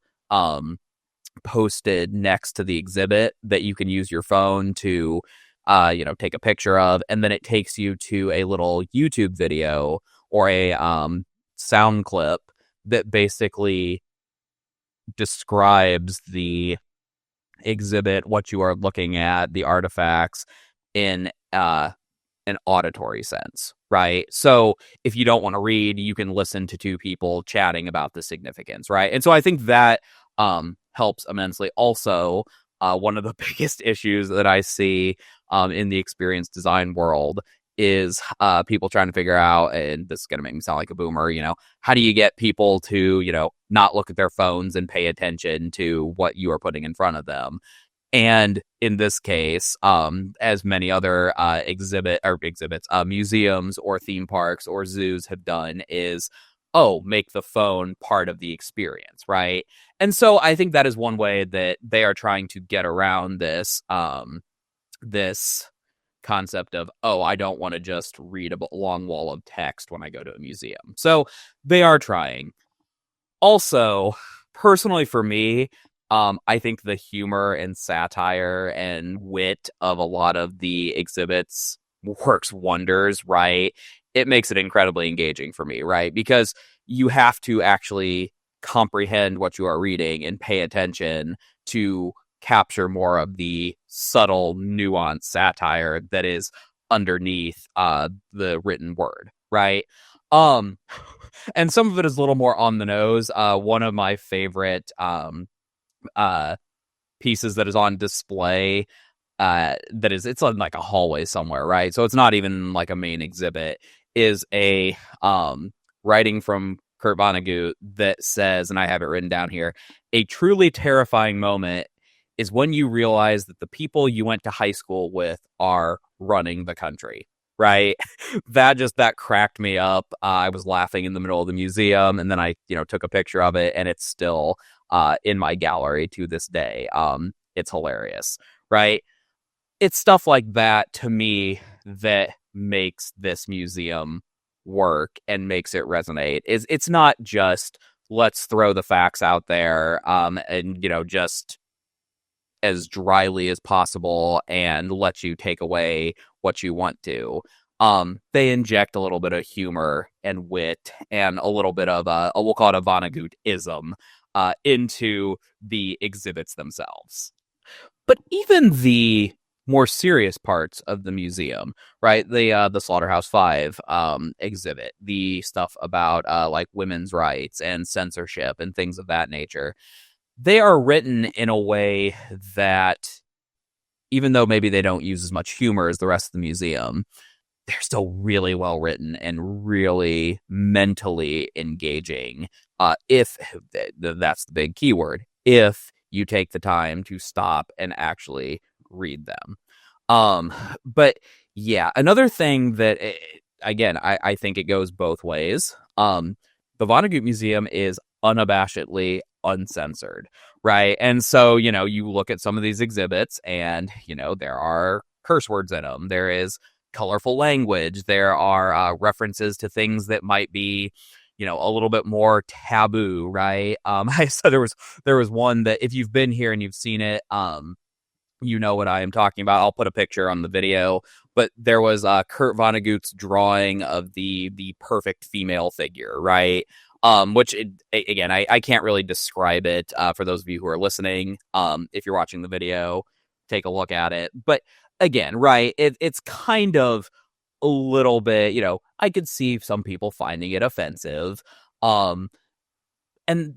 S1: posted next to the exhibit that you can use your phone to, take a picture of. And then it takes you to a little YouTube video or a sound clip that basically describes the exhibit, what you are looking at, the artifacts in an auditory sense, right? So if you don't want to read, you can listen to two people chatting about the significance, right? And so I think that helps immensely. Also, one of the biggest issues that I see in the experience design world is people trying to figure out, and this is going to make me sound like a boomer, how do you get people to, not look at their phones and pay attention to what you are putting in front of them? And in this case, as many other museums or theme parks or zoos have done, is, make the phone part of the experience, right? And so I think that is one way that they are trying to get around this concept of, I don't want to just read a long wall of text when I go to a museum. So they are trying. Also, personally for me, I think the humor and satire and wit of a lot of the exhibits works wonders, right? It makes it incredibly engaging for me, right? Because you have to actually comprehend what you are reading and pay attention to capture more of the subtle, nuanced satire that is underneath the written word, right? Um, and some of it is a little more on the nose. One of my favorite uh, pieces that is on display, it's on like a hallway somewhere, right? So it's not even like a main exhibit, is a writing from Kurt Vonnegut that says, and I have it written down here, a truly terrifying moment is when you realize that the people you went to high school with are running the country, right? That cracked me up. I was laughing in the middle of the museum, and then I took a picture of it, and it's still in my gallery to this day. It's hilarious, right? It's stuff like that to me that makes this museum work and makes it resonate. It's not just let's throw the facts out there and just as dryly as possible and let you take away what you want to. They inject a little bit of humor and wit and a little bit of we'll call it a Vonnegut-ism into the exhibits themselves. But even the more serious parts of the museum, right? The Slaughterhouse-Five exhibit, the stuff about like women's rights and censorship and things of that nature, they are written in a way that, even though maybe they don't use as much humor as the rest of the museum, they're still really well written and really mentally engaging. If that's the big keyword, if you take the time to stop and actually read them. But yeah, another thing that, again, I think it goes both ways. The Vonnegut Museum is unabashedly uncensored, right? And so, you look at some of these exhibits and, there are curse words in them. There is colorful language. There are references to things that might be, a little bit more taboo, right? So there was one that, if you've been here and you've seen it, you know what I am talking about. I'll put a picture on the video, but there was Kurt Vonnegut's drawing of the perfect female figure, right? Which again, I can't really describe it for those of you who are listening. If you're watching the video, take a look at it. But again, right, it's kind of a little bit, I could see some people finding it offensive. And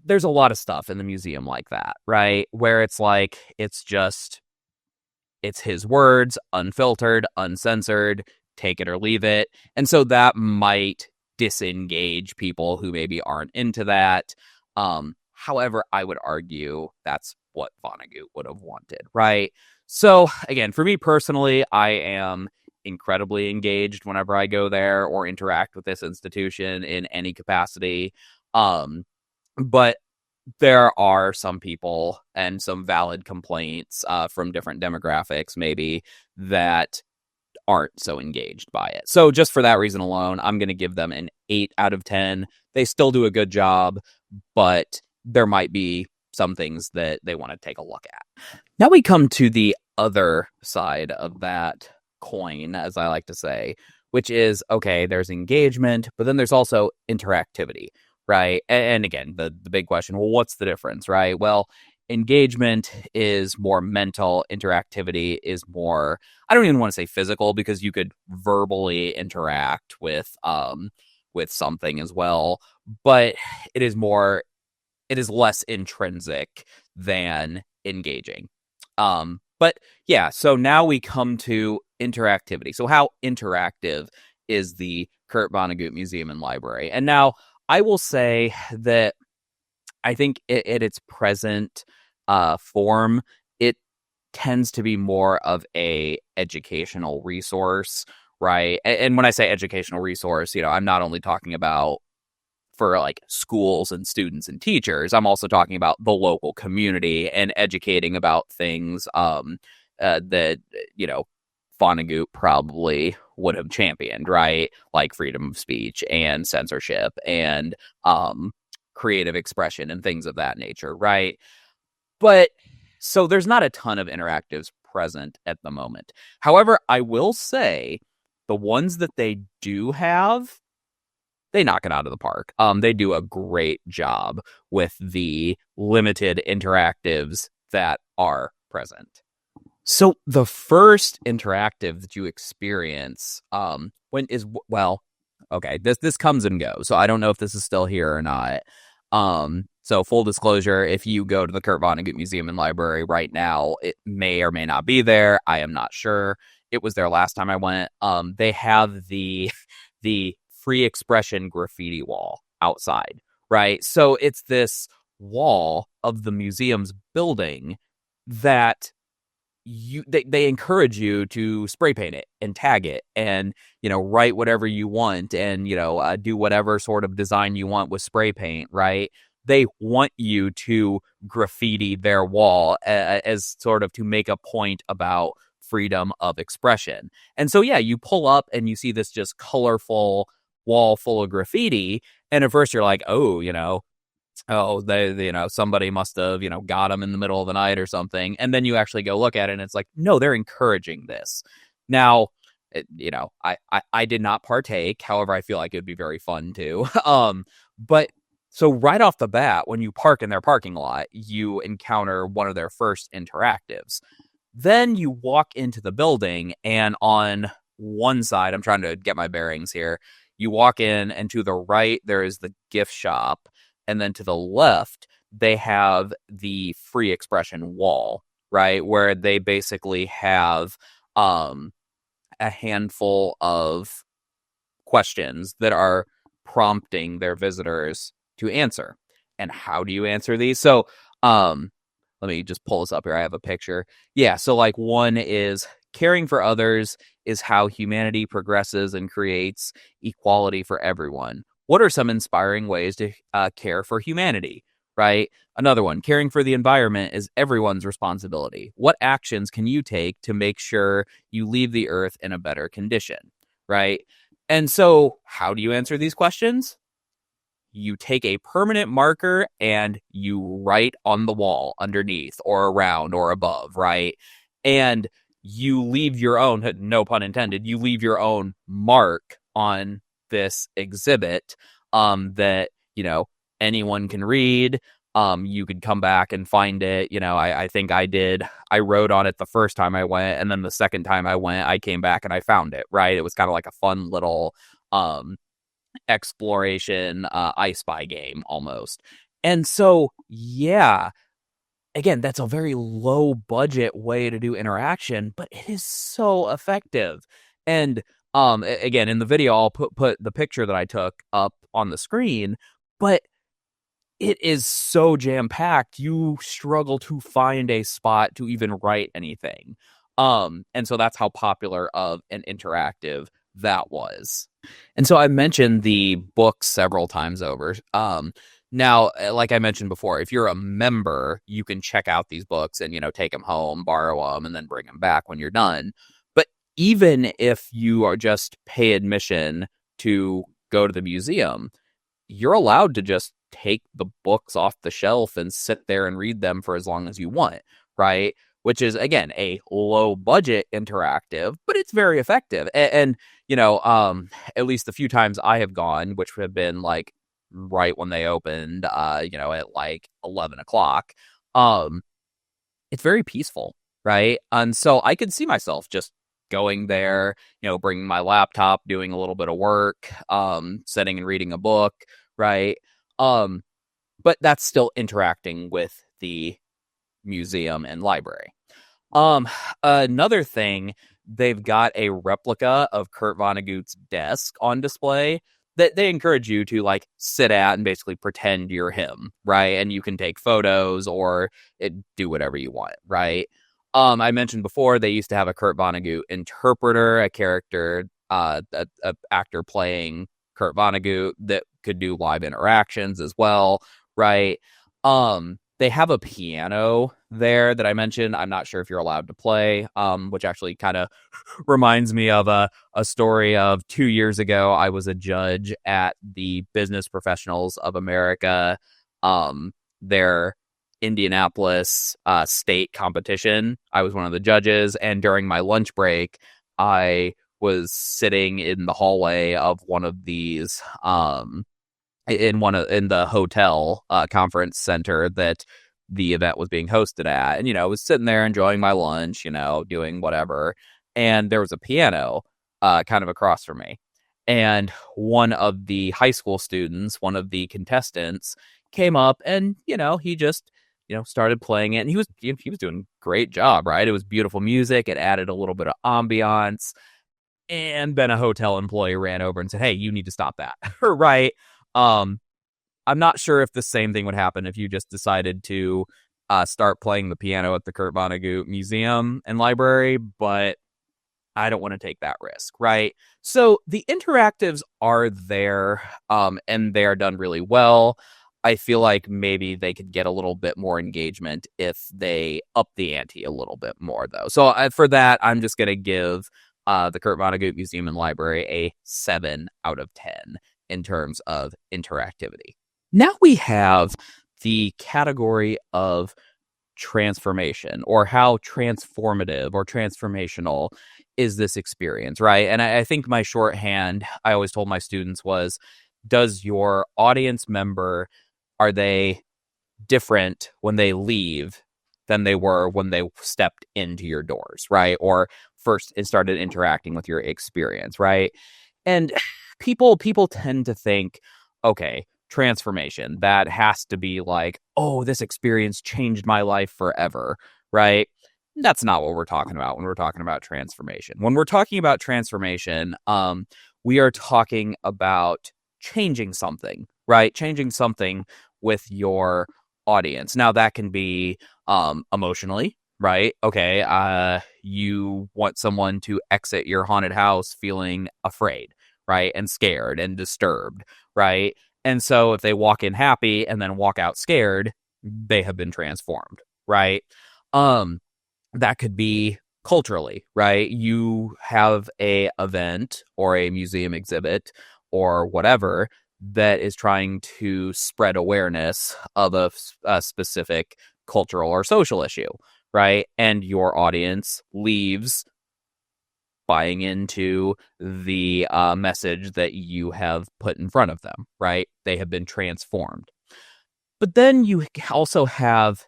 S1: there's a lot of stuff in the museum like that, right? Where it's like, it's his words, unfiltered, uncensored, take it or leave it. And so that might disengage people who maybe aren't into that. However, I would argue that's what Vonnegut would have wanted, right? So again, for me personally, I am incredibly engaged whenever I go there or interact with this institution in any capacity. But there are some people and some valid complaints from different demographics, maybe, that aren't so engaged by it. So just for that reason alone, I'm going to give them an 8 out of 10. They still do a good job, but there might be some things that they want to take a look at. Now we come to the other side of that coin, as I like to say, which is, okay, there's engagement, but then there's also interactivity, right? And again, the big question, well, what's the difference, right? Well, engagement is more mental, interactivity is more, I don't even want to say physical, because you could verbally interact with something as well, but it is less intrinsic than engaging. But yeah, so now we come to interactivity. So how interactive is the Kurt Vonnegut Museum and Library? And now I will say that I think at its present form, it tends to be more of a educational resource, right? And when I say educational resource, I'm not only talking about for like schools and students and teachers, I'm also talking about the local community and educating about things that, Vonnegut probably would have championed, right? Like freedom of speech and censorship and creative expression and things of that nature, right? But so there's not a ton of interactives present at the moment. However, I will say the ones that they do have, they knock it out of the park. They do a great job with the limited interactives that are present. So the first interactive that you experience when is well, okay, this comes and goes. So I don't know if this is still here or not. So full disclosure, if you go to the Kurt Vonnegut Museum and Library right now, it may or may not be there. I am not sure. It was there last time I went. They have the free expression graffiti wall outside, right? So it's this wall of the museum's building that they encourage you to spray paint it and tag it and write whatever you want and do whatever sort of design you want with spray paint, right? They want you to graffiti their wall as sort of to make a point about freedom of expression. And so yeah, you pull up and you see this just colorful wall full of graffiti, and at first you're like, they somebody must have got them in the middle of the night or something, and then you actually go look at it and it's like, no, they're encouraging this. Now I did not partake, however I feel like it would be very fun to. But so right off the bat, when you park in their parking lot, you encounter one of their first interactives. Then you walk into the building, and on one side, I'm trying to get my bearings here, you walk in, and to the right there is the gift shop. And then to the left, they have the free expression wall, right? Where they basically have a handful of questions that are prompting their visitors to answer. And how do you answer these? So let me just pull this up here. I have a picture. Yeah, so like one is caring for others is how humanity progresses and creates equality for everyone. What are some inspiring ways to care for humanity, right? Another one, caring for the environment is everyone's responsibility. What actions can you take to make sure you leave the earth in a better condition, right? And so how do you answer these questions? You take a permanent marker and you write on the wall underneath or around or above, right? And you leave your own, no pun intended, you leave your own mark on this exhibit that anyone can read. You could come back and find it. I think I wrote on it the first time I went, and then the second time I went, I came back and I found it, right? It was kind of like a fun little exploration I Spy game almost. And so yeah, again, that's a very low budget way to do interaction, but it is so effective. And again, in the video, I'll put the picture that I took up on the screen, but it is so jam-packed, you struggle to find a spot to even write anything. And so that's how popular of an interactive that was. And so I mentioned the books several times over. Now, like I mentioned before, if you're a member, you can check out these books and, take them home, borrow them, and then bring them back when you're done. But even if you are just pay admission to go to the museum, you're allowed to just take the books off the shelf and sit there and read them for as long as you want, right? Which is, again, a low budget interactive, but it's very effective. And at least the few times I have gone, which have been like right when they opened, at like 11 o'clock, it's very peaceful, right? And so I could see myself just going there, bringing my laptop, doing a little bit of work, sitting and reading a book, right? But that's still interacting with the museum and library. Another thing, they've got a replica of Kurt Vonnegut's desk on display that they encourage you to like sit at and basically pretend you're him, right? And you can take photos or do whatever you want, right? I mentioned before they used to have a Kurt Vonnegut interpreter, a character, a actor playing Kurt Vonnegut that could do live interactions as well, right? They have a piano there that I mentioned. I'm not sure if you're allowed to play, which actually kind of reminds me of a story of 2 years ago. I was a judge at the Business Professionals of America, their Indianapolis state competition. I was one of the judges, and during my lunch break, I was sitting in the hallway of one of these in the hotel conference center that the event was being hosted at. And, I was sitting there enjoying my lunch, doing whatever. And there was a piano kind of across from me. And one of the high school students, one of the contestants, came up and, he just, started playing it. And he was doing a great job, right? It was beautiful music. It added a little bit of ambiance. And then a hotel employee ran over and said, "Hey, you need to stop that." Right. I'm not sure if the same thing would happen if you just decided to start playing the piano at the Kurt Vonnegut Museum and Library, but I don't want to take that risk, right? So the interactives are there, and they are done really well. I feel like maybe they could get a little bit more engagement if they up the ante a little bit more, though. So for that, I'm just going to give the Kurt Vonnegut Museum and Library a 7 out of 10 in terms of interactivity. Now we have the category of transformation, or how transformative or transformational is this experience, right? And I think my shorthand I always told my students was, does your audience member, are they different when they leave than they were when they stepped into your doors, right? Or first started interacting with your experience, right? And people tend to think, okay, transformation, that has to be like, oh, this experience changed my life forever, right? That's not what we're talking about when we're talking about transformation. When we're talking about transformation, we are talking about changing something, right? Changing something with your audience. Now that can be emotionally, right? Okay, you want someone to exit your haunted house feeling afraid, right? And scared and disturbed, right? And so if they walk in happy and then walk out scared, they have been transformed, right? That could be culturally, right? You have a event or a museum exhibit or whatever that is trying to spread awareness of a specific cultural or social issue, right? And your audience leaves buying into the message that you have put in front of them, right? They have been transformed. But then you also have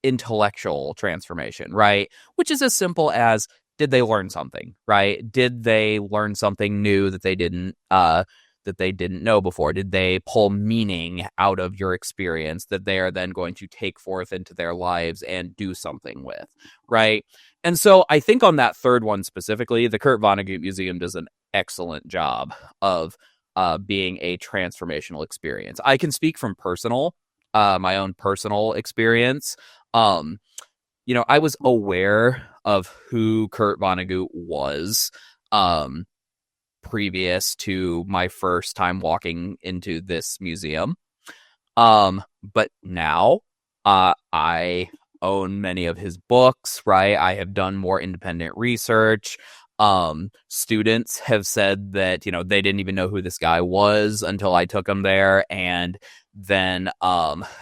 S1: intellectual transformation, right? Which is as simple as, did they learn something, right? Did they learn something new that they didn't know before? Did they pull meaning out of your experience that they are then going to take forth into their lives and do something with, right? And so I think on that third one specifically, the Kurt Vonnegut Museum does an excellent job of being a transformational experience. I can speak from my own personal experience. I was aware of who Kurt Vonnegut was previous to my first time walking into this museum. But now I own many of his books, right? I have done more independent research. Students have said that, they didn't even know who this guy was until I took them there. And then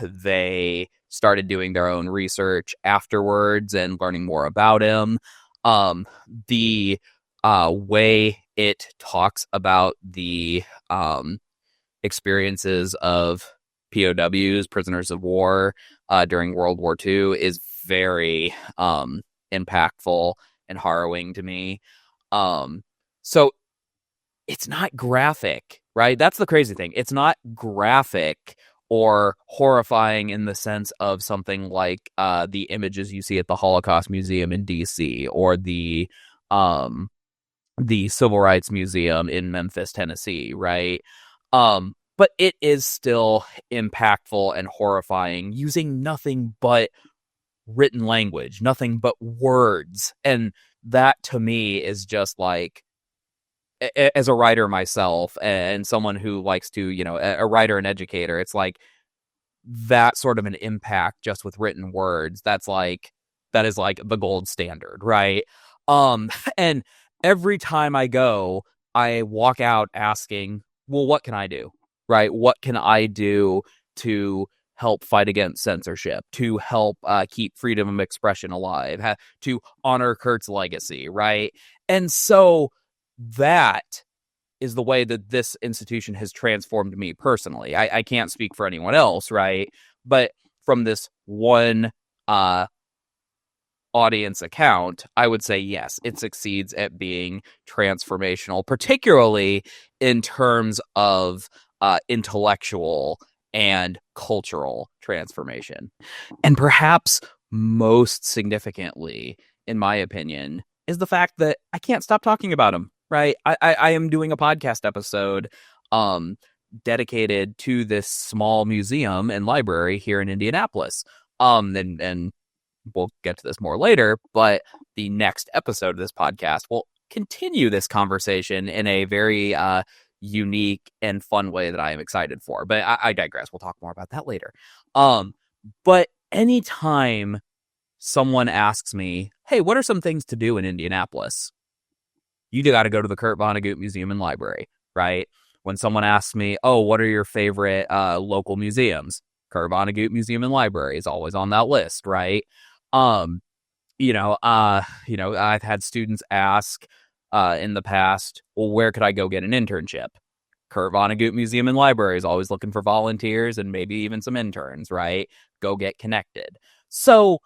S1: they started doing their own research afterwards and learning more about him. The way it talks about the experiences of POWs, prisoners of war, during World War II is very impactful and harrowing to me. So it's not graphic, right? That's the crazy thing. It's not graphic or horrifying in the sense of something like the images you see at the Holocaust Museum in DC or the Civil Rights Museum in Memphis, Tennessee, right? But it is still impactful and horrifying, using nothing but written language, nothing but words. And that to me is just like, as a writer myself and someone who likes to, a writer and educator, it's like that sort of an impact just with written words. That is like the gold standard, right? And every time I go, I walk out asking, well, what can I do? Right? What can I do to help fight against censorship, to help keep freedom of expression alive, to honor Kurt's legacy, right? And so that is the way that this institution has transformed me personally. I can't speak for anyone else, right? But from this one uh, audience account, I would say yes, it succeeds at being transformational, particularly in terms of intellectual and cultural transformation. And perhaps most significantly, in my opinion, is the fact that I can't stop talking about him, right? I am doing a podcast episode um, dedicated to this small museum and library here in Indianapolis. And we'll get to this more later, but the next episode of this podcast will continue this conversation in a very unique and fun way that I am excited for. But I digress. We'll talk more about that later. But anytime someone asks me, hey, what are some things to do in Indianapolis? You got to go to the Kurt Vonnegut Museum and Library, right? When someone asks me, oh, what are your favorite local museums? Kurt Vonnegut Museum and Library is always on that list, right? I've had students ask in the past, well, where could I go get an internship? Kurt Vonnegut Museum and Library is always looking for volunteers and maybe even some interns, right? Go get connected. So,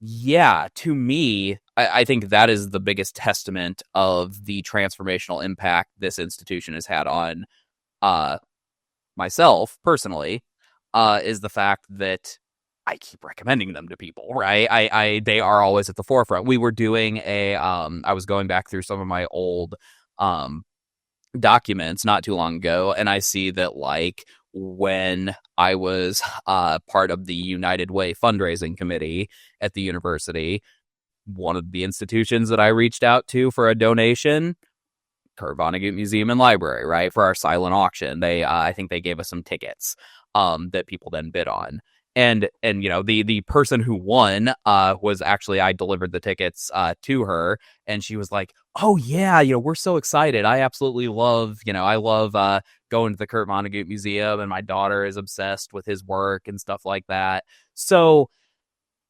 S1: yeah, to me, I think that is the biggest testament of the transformational impact this institution has had on myself personally, is the fact that I keep recommending them to people, right? They are always at the forefront. We were doing I was going back through some of my old documents not too long ago, and I see that like when I was part of the United Way fundraising committee at the university, one of the institutions that I reached out to for a donation, Kurt Vonnegut Museum and Library, right, for our silent auction. They I think they gave us some tickets that people then bid on. And the person who won was actually, I delivered the tickets to her, and she was like, oh yeah, we're so excited. I absolutely love, I love going to the Kurt Vonnegut Museum, and my daughter is obsessed with his work and stuff like that. So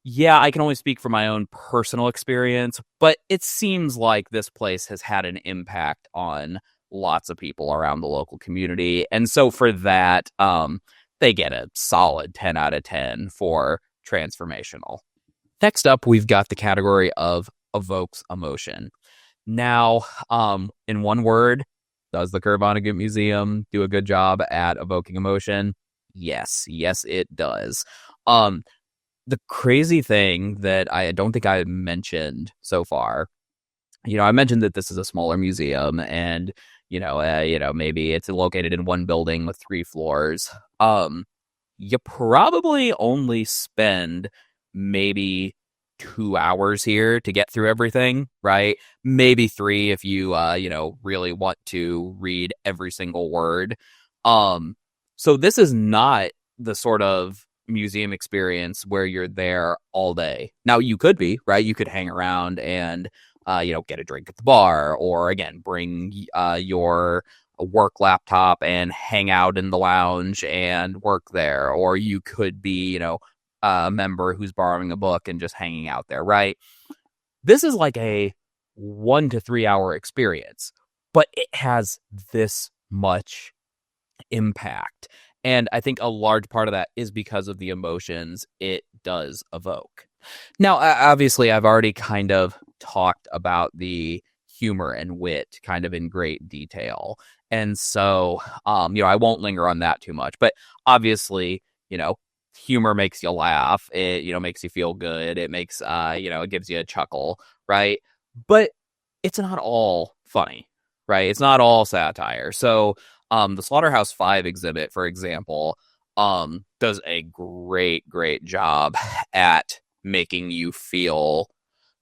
S1: yeah, I can only speak from my own personal experience, but it seems like this place has had an impact on lots of people around the local community. And so for that, they get a solid 10 out of 10 for transformational. Next up, we've got the category of evokes emotion. Now, in one word, does the Kurt Vonnegut Museum do a good job at evoking emotion? Yes, it does. The crazy thing that I don't think I mentioned so far, I mentioned that this is a smaller museum, and maybe it's located in one building with 3 floors. You probably only spend maybe 2 hours here to get through everything, right? Maybe 3 if you really want to read every single word. So this is not the sort of museum experience where you're there all day. Now you could be, right? You could hang around and get a drink at the bar, or again, bring your work laptop and hang out in the lounge and work there. Or you could be, a member who's borrowing a book and just hanging out there, right? This is like a 1 to 3 hour experience, but it has this much impact. And I think a large part of that is because of the emotions it does evoke. Now, obviously, I've already kind of talked about the humor and wit kind of in great detail. And so, I won't linger on that too much. But obviously, humor makes you laugh. It, makes you feel good. It makes, it gives you a chuckle, right? But it's not all funny, right? It's not all satire. So, the Slaughterhouse-Five exhibit, for example, does a great job at making you feel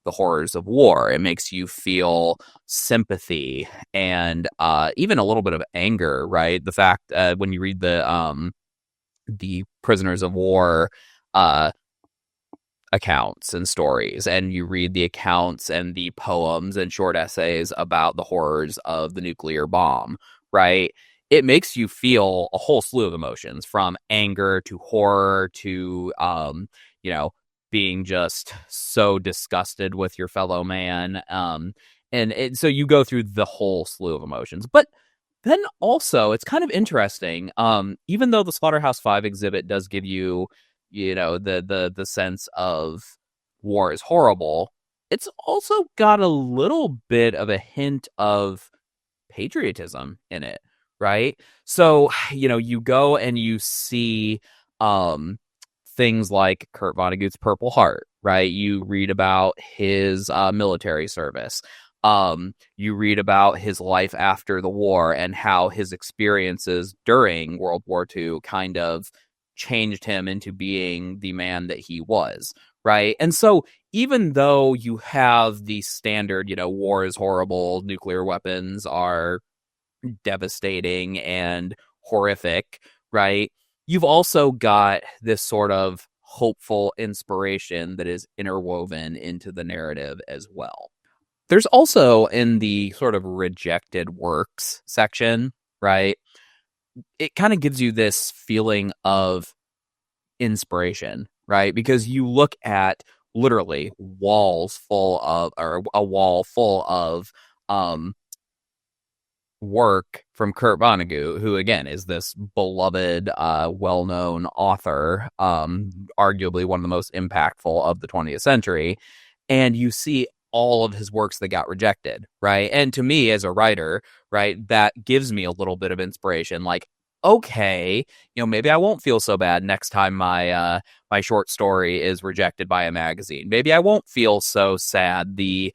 S1: the horrors of war. It makes you feel sympathy and even a little bit of anger, right? The fact when you read the prisoners of war accounts and stories, and you read the accounts and the poems and short essays about the horrors of the nuclear bomb, right? It makes you feel a whole slew of emotions, from anger to horror to, being just so disgusted with your fellow man. So you go through the whole slew of emotions. But then also, it's kind of interesting, even though the Slaughterhouse-Five exhibit does give you, the sense of war is horrible, it's also got a little bit of a hint of patriotism in it, right? So, you go and you see um things like Kurt Vonnegut's Purple Heart, right? You read about his military service. You read about his life after the war and how his experiences during World War II kind of changed him into being the man that he was, right? And so even though you have the standard, war is horrible, nuclear weapons are devastating and horrific, right? You've also got this sort of hopeful inspiration that is interwoven into the narrative as well. There's also in the sort of rejected works section, right? It kind of gives you this feeling of inspiration, right? Because you look at literally walls full of, or a wall full of, work from Kurt Vonnegut, who again is this beloved, well-known author, arguably one of the most impactful of the 20th century, and you see all of his works that got rejected, right? And to me, as a writer, right, that gives me a little bit of inspiration. Like, okay, maybe I won't feel so bad next time my short story is rejected by a magazine. Maybe I won't feel so sad the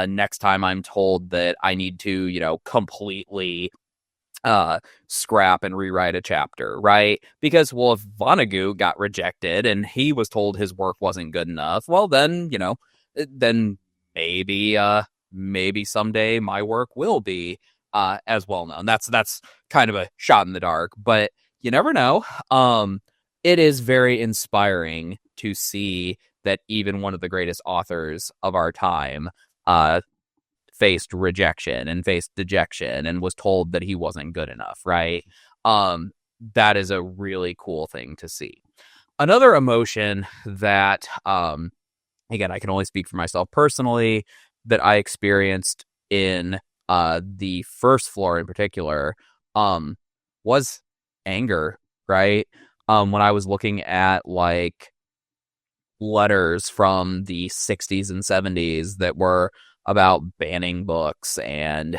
S1: next time I'm told that I need to, completely scrap and rewrite a chapter, right? Because, well, if Vonnegut got rejected and he was told his work wasn't good enough, well, then maybe someday my work will be as well known. That's kind of a shot in the dark, but you never know. It is very inspiring to see that even one of the greatest authors of our time faced rejection and faced dejection and was told that he wasn't good enough, right? That is a really cool thing to see. Another emotion that, again, I can only speak for myself personally, that I experienced in the first floor in particular, was anger, right? When I was looking at like letters from the 60s and 70s that were about banning books and,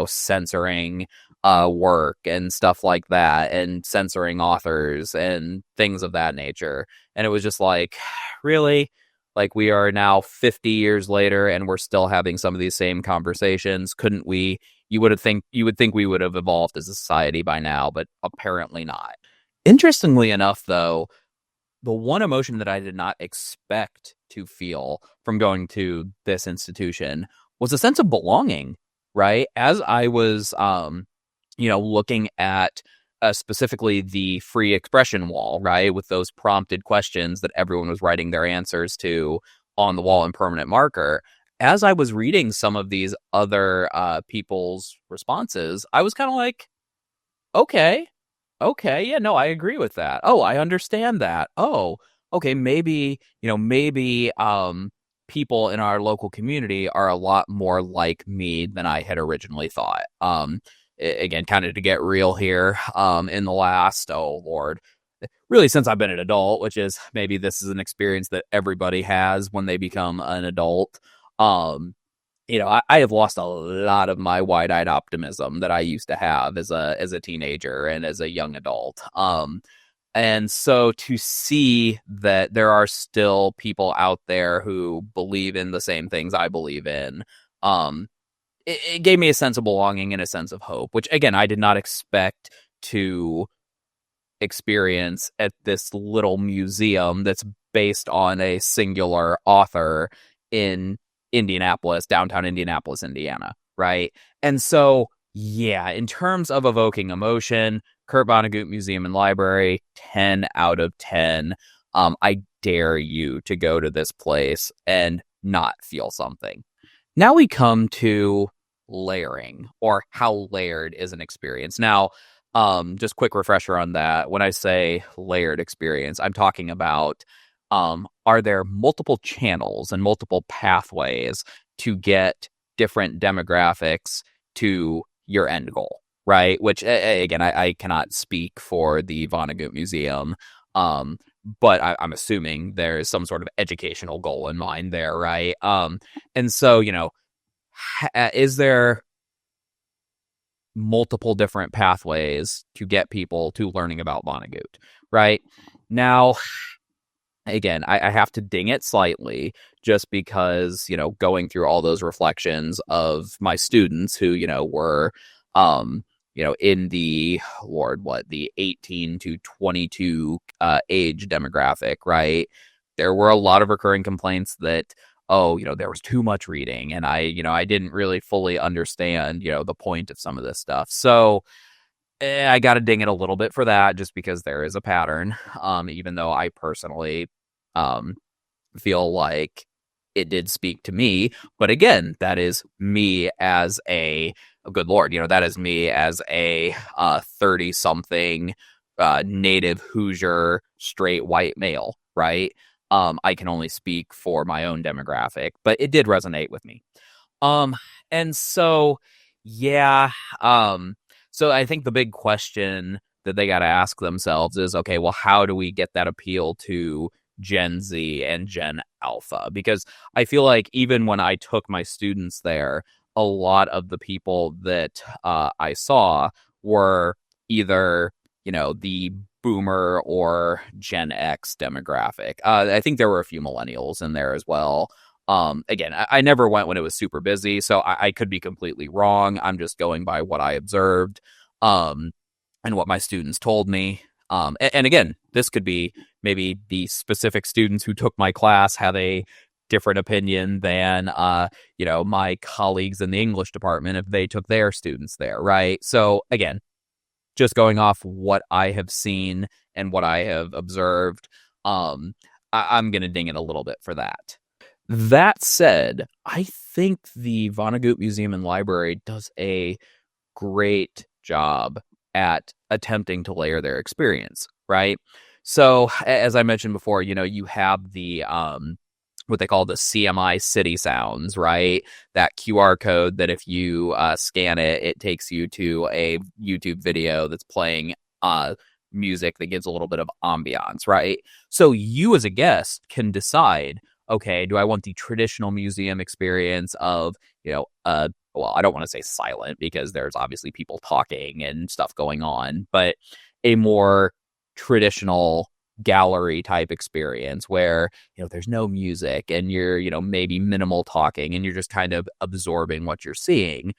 S1: censoring work and stuff like that, and censoring authors and things of that nature. And it was just like, really? Like, we are now 50 years later and we're still having some of these same conversations. Couldn't we? You would think we would have evolved as a society by now, but apparently not. Interestingly enough, though, the one emotion that I did not expect to feel from going to this institution was a sense of belonging, right? As I was, looking at specifically the free expression wall, right? With those prompted questions that everyone was writing their answers to on the wall in permanent marker. As I was reading some of these other people's responses, I was kind of like, okay, yeah, no, I agree with that. Oh, I understand that. Oh, okay, maybe people in our local community are a lot more like me than I had originally thought. Again, kind of to get real here, in the last, oh Lord, really since I've been an adult, which is, maybe this is an experience that everybody has when they become an adult. I have lost a lot of my wide-eyed optimism that I used to have as a teenager and as a young adult. And so to see that there are still people out there who believe in the same things I believe in, it gave me a sense of belonging and a sense of hope, which again, I did not expect to experience at this little museum that's based on a singular author in Indianapolis, downtown Indianapolis, Indiana, right? And so, yeah, in terms of evoking emotion, Kurt Vonnegut Museum and Library, 10 out of 10. I dare you to go to this place and not feel something. Now we come to layering, or how layered is an experience. Now, just quick refresher on that. When I say layered experience, I'm talking about, are there multiple channels and multiple pathways to get different demographics to your end goal, right? Which, again, I cannot speak for the Vonnegut Museum, but I'm assuming there is some sort of educational goal in mind there, right? And so, is there multiple different pathways to get people to learning about Vonnegut, right? Now, again, I have to ding it slightly just because, going through all those reflections of my students who, were, in the, Lord, the 18 to 22 age demographic, right? There were a lot of recurring complaints that, oh, there was too much reading and I didn't really fully understand, the point of some of this stuff. So, I got to ding it a little bit for that just because there is a pattern. Even though I personally um, feel like it did speak to me. But again, that is me as oh, good Lord, that is me as a 30 something native Hoosier straight white male, right? I can only speak for my own demographic, but it did resonate with me. Um, and so, yeah, so I think the big question that they got to ask themselves is, okay, well, how do we get that appeal to Gen Z and Gen Alpha? Because I feel like even when I took my students there, a lot of the people that I saw were either, the boomer or Gen X demographic. I think there were a few millennials in there as well. Again, I never went when it was super busy, so I could be completely wrong. I'm just going by what I observed, um, and what my students told me. And again, this could be maybe the specific students who took my class had a different opinion than, my colleagues in the English department if they took their students there, right? So again, just going off what I have seen and what I have observed, I'm going to ding it a little bit for that. That said, I think the Vonnegut Museum and Library does a great job at attempting to layer their experience, right? So, as I mentioned before, you have the what they call the CMI city sounds, right? That QR code that if you scan it, it takes you to a YouTube video that's playing music that gives a little bit of ambiance, right? So you as a guest can decide, okay, do I want the traditional museum experience of, well, I don't want to say silent because there's obviously people talking and stuff going on, but a more traditional gallery type experience where, there's no music and you're, maybe minimal talking and you're just kind of absorbing what you're seeing?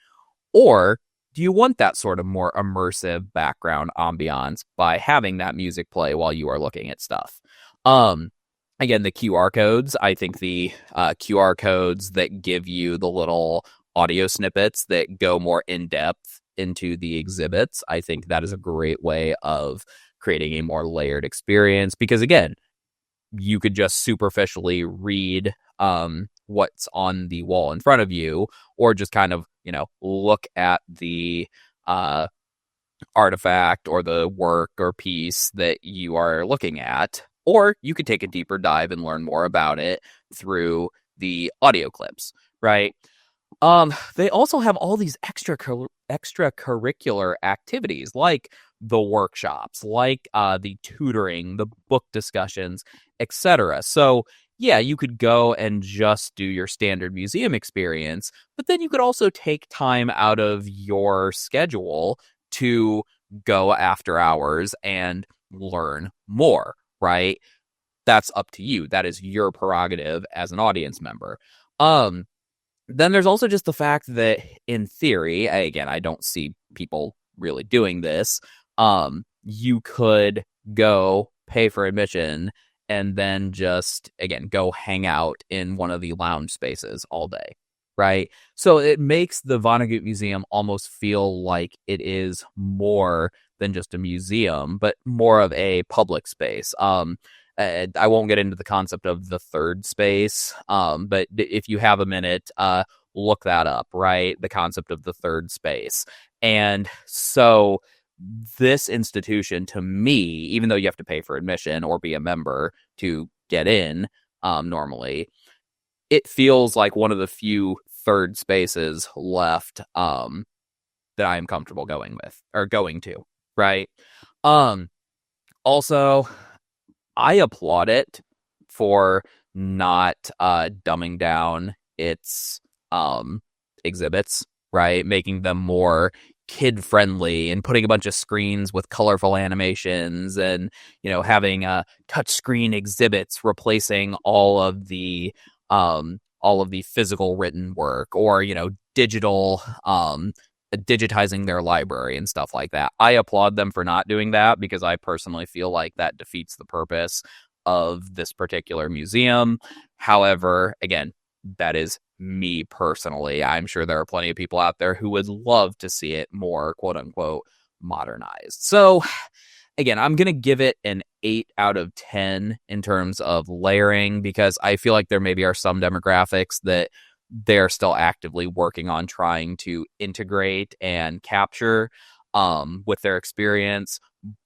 S1: Or do you want that sort of more immersive background ambiance by having that music play while you are looking at stuff? Again, the QR codes, I think the QR codes that give you the little audio snippets that go more in depth into the exhibits, I think that is a great way of creating a more layered experience because, again, you could just superficially read what's on the wall in front of you, or just kind of, look at the artifact or the work or piece that you are looking at. Or you could take a deeper dive and learn more about it through the audio clips, right? They also have all these extracurricular activities like the workshops, like the tutoring, the book discussions, etc. So yeah, you could go and just do your standard museum experience, but then you could also take time out of your schedule to go after hours and learn more, right? That's up to you. That is your prerogative as an audience member. Then there's also just the fact that in theory, again, I don't see people really doing this. You could go pay for admission and then just, again, go hang out in one of the lounge spaces all day, right? So it makes the Vonnegut Museum almost feel like it is more than just a museum, but more of a public space. I won't get into the concept of the third space, but if you have a minute, look that up, right? The concept of the third space. And so this institution, to me, even though you have to pay for admission or be a member to get in, normally, it feels like one of the few third spaces left that I am comfortable going with or going to, right? Also, I applaud it for not dumbing down its exhibits, right? Making them more kid friendly and putting a bunch of screens with colorful animations and having touch screen exhibits replacing all of the physical written work, or digital digitizing their library and stuff like that. I applaud them for not doing that, because I personally feel like that defeats the purpose of this particular museum. However, again, that is me personally. I'm sure there are plenty of people out there who would love to see it more, quote unquote, modernized. So again, I'm going to give it an 8 out of 10 in terms of layering, because I feel like there maybe are some demographics that they're still actively working on trying to integrate and capture with their experience,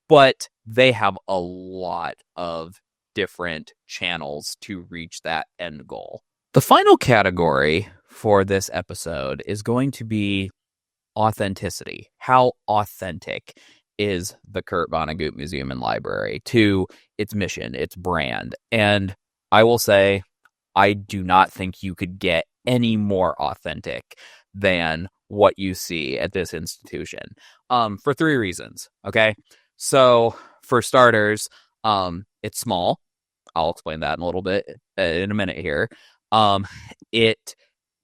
S1: but they have a lot of different channels to reach that end goal. The final category for this episode is going to be authenticity. How authentic is the Kurt Vonnegut Museum and Library to its mission, its brand? And I will say, I do not think you could get any more authentic than what you see at this institution, for 3 reasons. Okay. So for starters, it's small. I'll explain that in a little bit in a minute here. It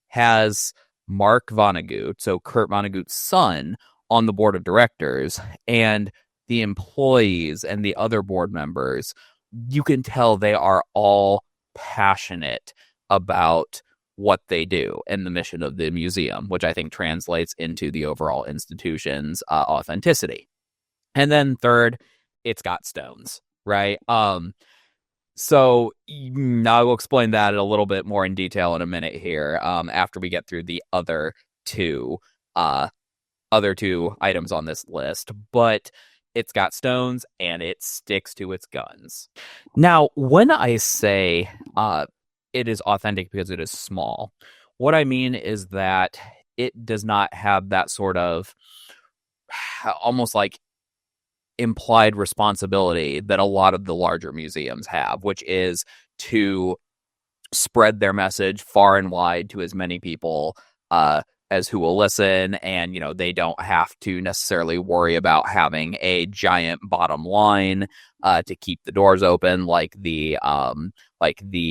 S1: has Mark Vonnegut, so Kurt Vonnegut's son, on the board of directors, and the employees and the other board members, you can tell they are all passionate about what they do and the mission of the museum, which I think translates into the overall institution's authenticity. And then third, it's got stones, right? So I will explain that a little bit more in detail in a minute here, after we get through the other two items on this list. But it's got stones and it sticks to its guns. Now, when I say it is authentic because it is small, what I mean is that it does not have that sort of almost like implied responsibility that a lot of the larger museums have, which is to spread their message far and wide to as many people as who will listen. And, they don't have to necessarily worry about having a giant bottom line to keep the doors open like the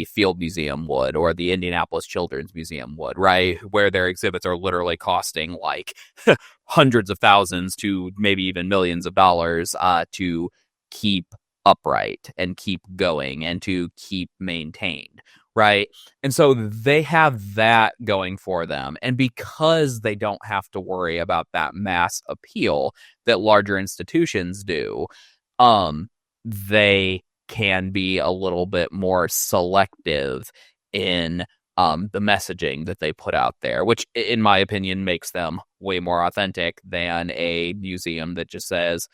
S1: Field Museum would, or the Indianapolis Children's Museum would, right? Where their exhibits are literally costing like hundreds of thousands to maybe even millions of dollars to keep upright and keep going and to keep maintained, right? And so they have that going for them. And because they don't have to worry about that mass appeal that larger institutions do, they can be a little bit more selective in the messaging that they put out there, which in my opinion makes them way more authentic than a museum that just says,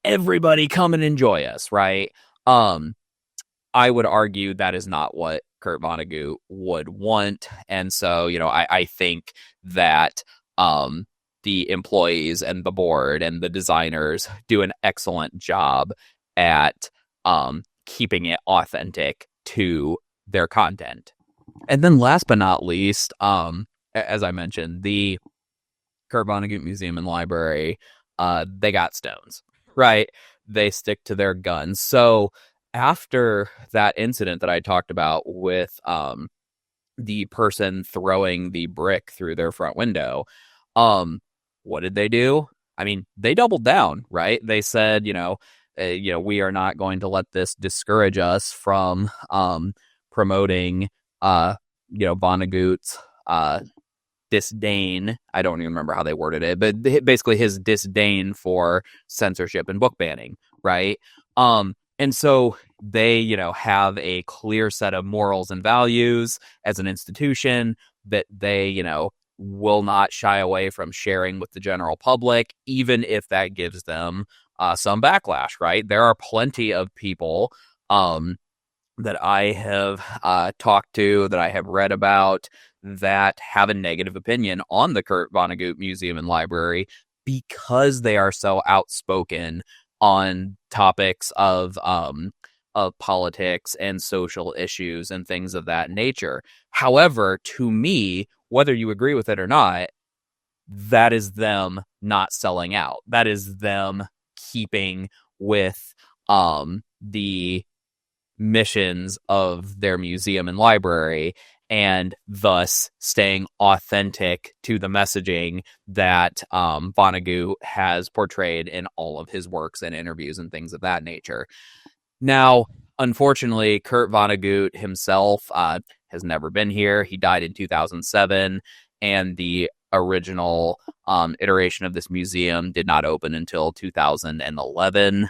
S1: everybody come and enjoy us, right? I would argue that is not what Kurt Vonnegut would want. And so, I think that the employees and the board and the designers do an excellent job at keeping it authentic to their content. And then last but not least, as I mentioned, the Kurt Vonnegut Museum and Library, they got stones, right? They stick to their guns. So after that incident that I talked about with the person throwing the brick through their front window, what did they do? I mean, they doubled down, right? They said, we are not going to let this discourage us from promoting, Vonnegut's disdain. I don't even remember how they worded it, but basically his disdain for censorship and book banning, right? And so they, have a clear set of morals and values as an institution that they, will not shy away from sharing with the general public, even if that gives them some backlash, right? There are plenty of people that I have talked to, that I have read about, that have a negative opinion on the Kurt Vonnegut Museum and Library because they are so outspoken on topics of of politics and social issues and things of that nature. However, to me, whether you agree with it or not, that is them not selling out. That is them keeping with the missions of their museum and library, and thus staying authentic to the messaging that Vonnegut has portrayed in all of his works and interviews and things of that nature. Now, unfortunately, Kurt Vonnegut himself has never been here. He died in 2007, and the original iteration of this museum did not open until 2011.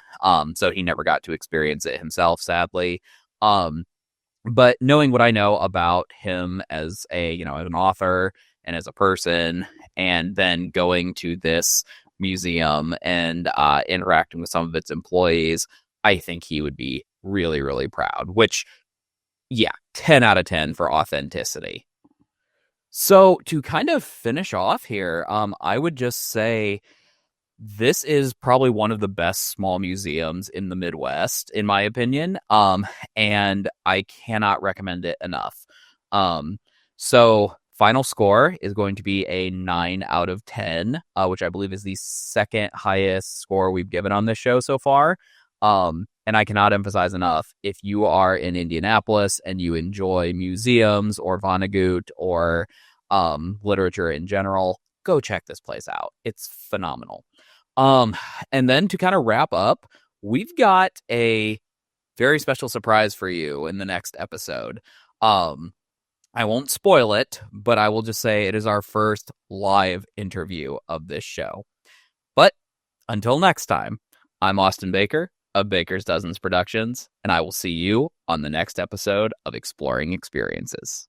S1: So he never got to experience it himself, sadly. But knowing what I know about him as as an author and as a person, and then going to this museum and interacting with some of its employees, I think he would be really, really proud, which, yeah, 10 out of 10 for authenticity. So to kind of finish off here, I would just say this is probably one of the best small museums in the Midwest, in my opinion. And I cannot recommend it enough. So final score is going to be a 9 out of 10, which I believe is the second highest score we've given on this show so far. And I cannot emphasize enough, if you are in Indianapolis and you enjoy museums or Vonnegut or literature in general, go check this place out. It's phenomenal. And then to kind of wrap up, we've got a very special surprise for you in the next episode. I won't spoil it, but I will just say it is our first live interview of this show. But until next time, I'm Austin Baker of Baker's Dozens Productions, and I will see you on the next episode of Exploring Experiences.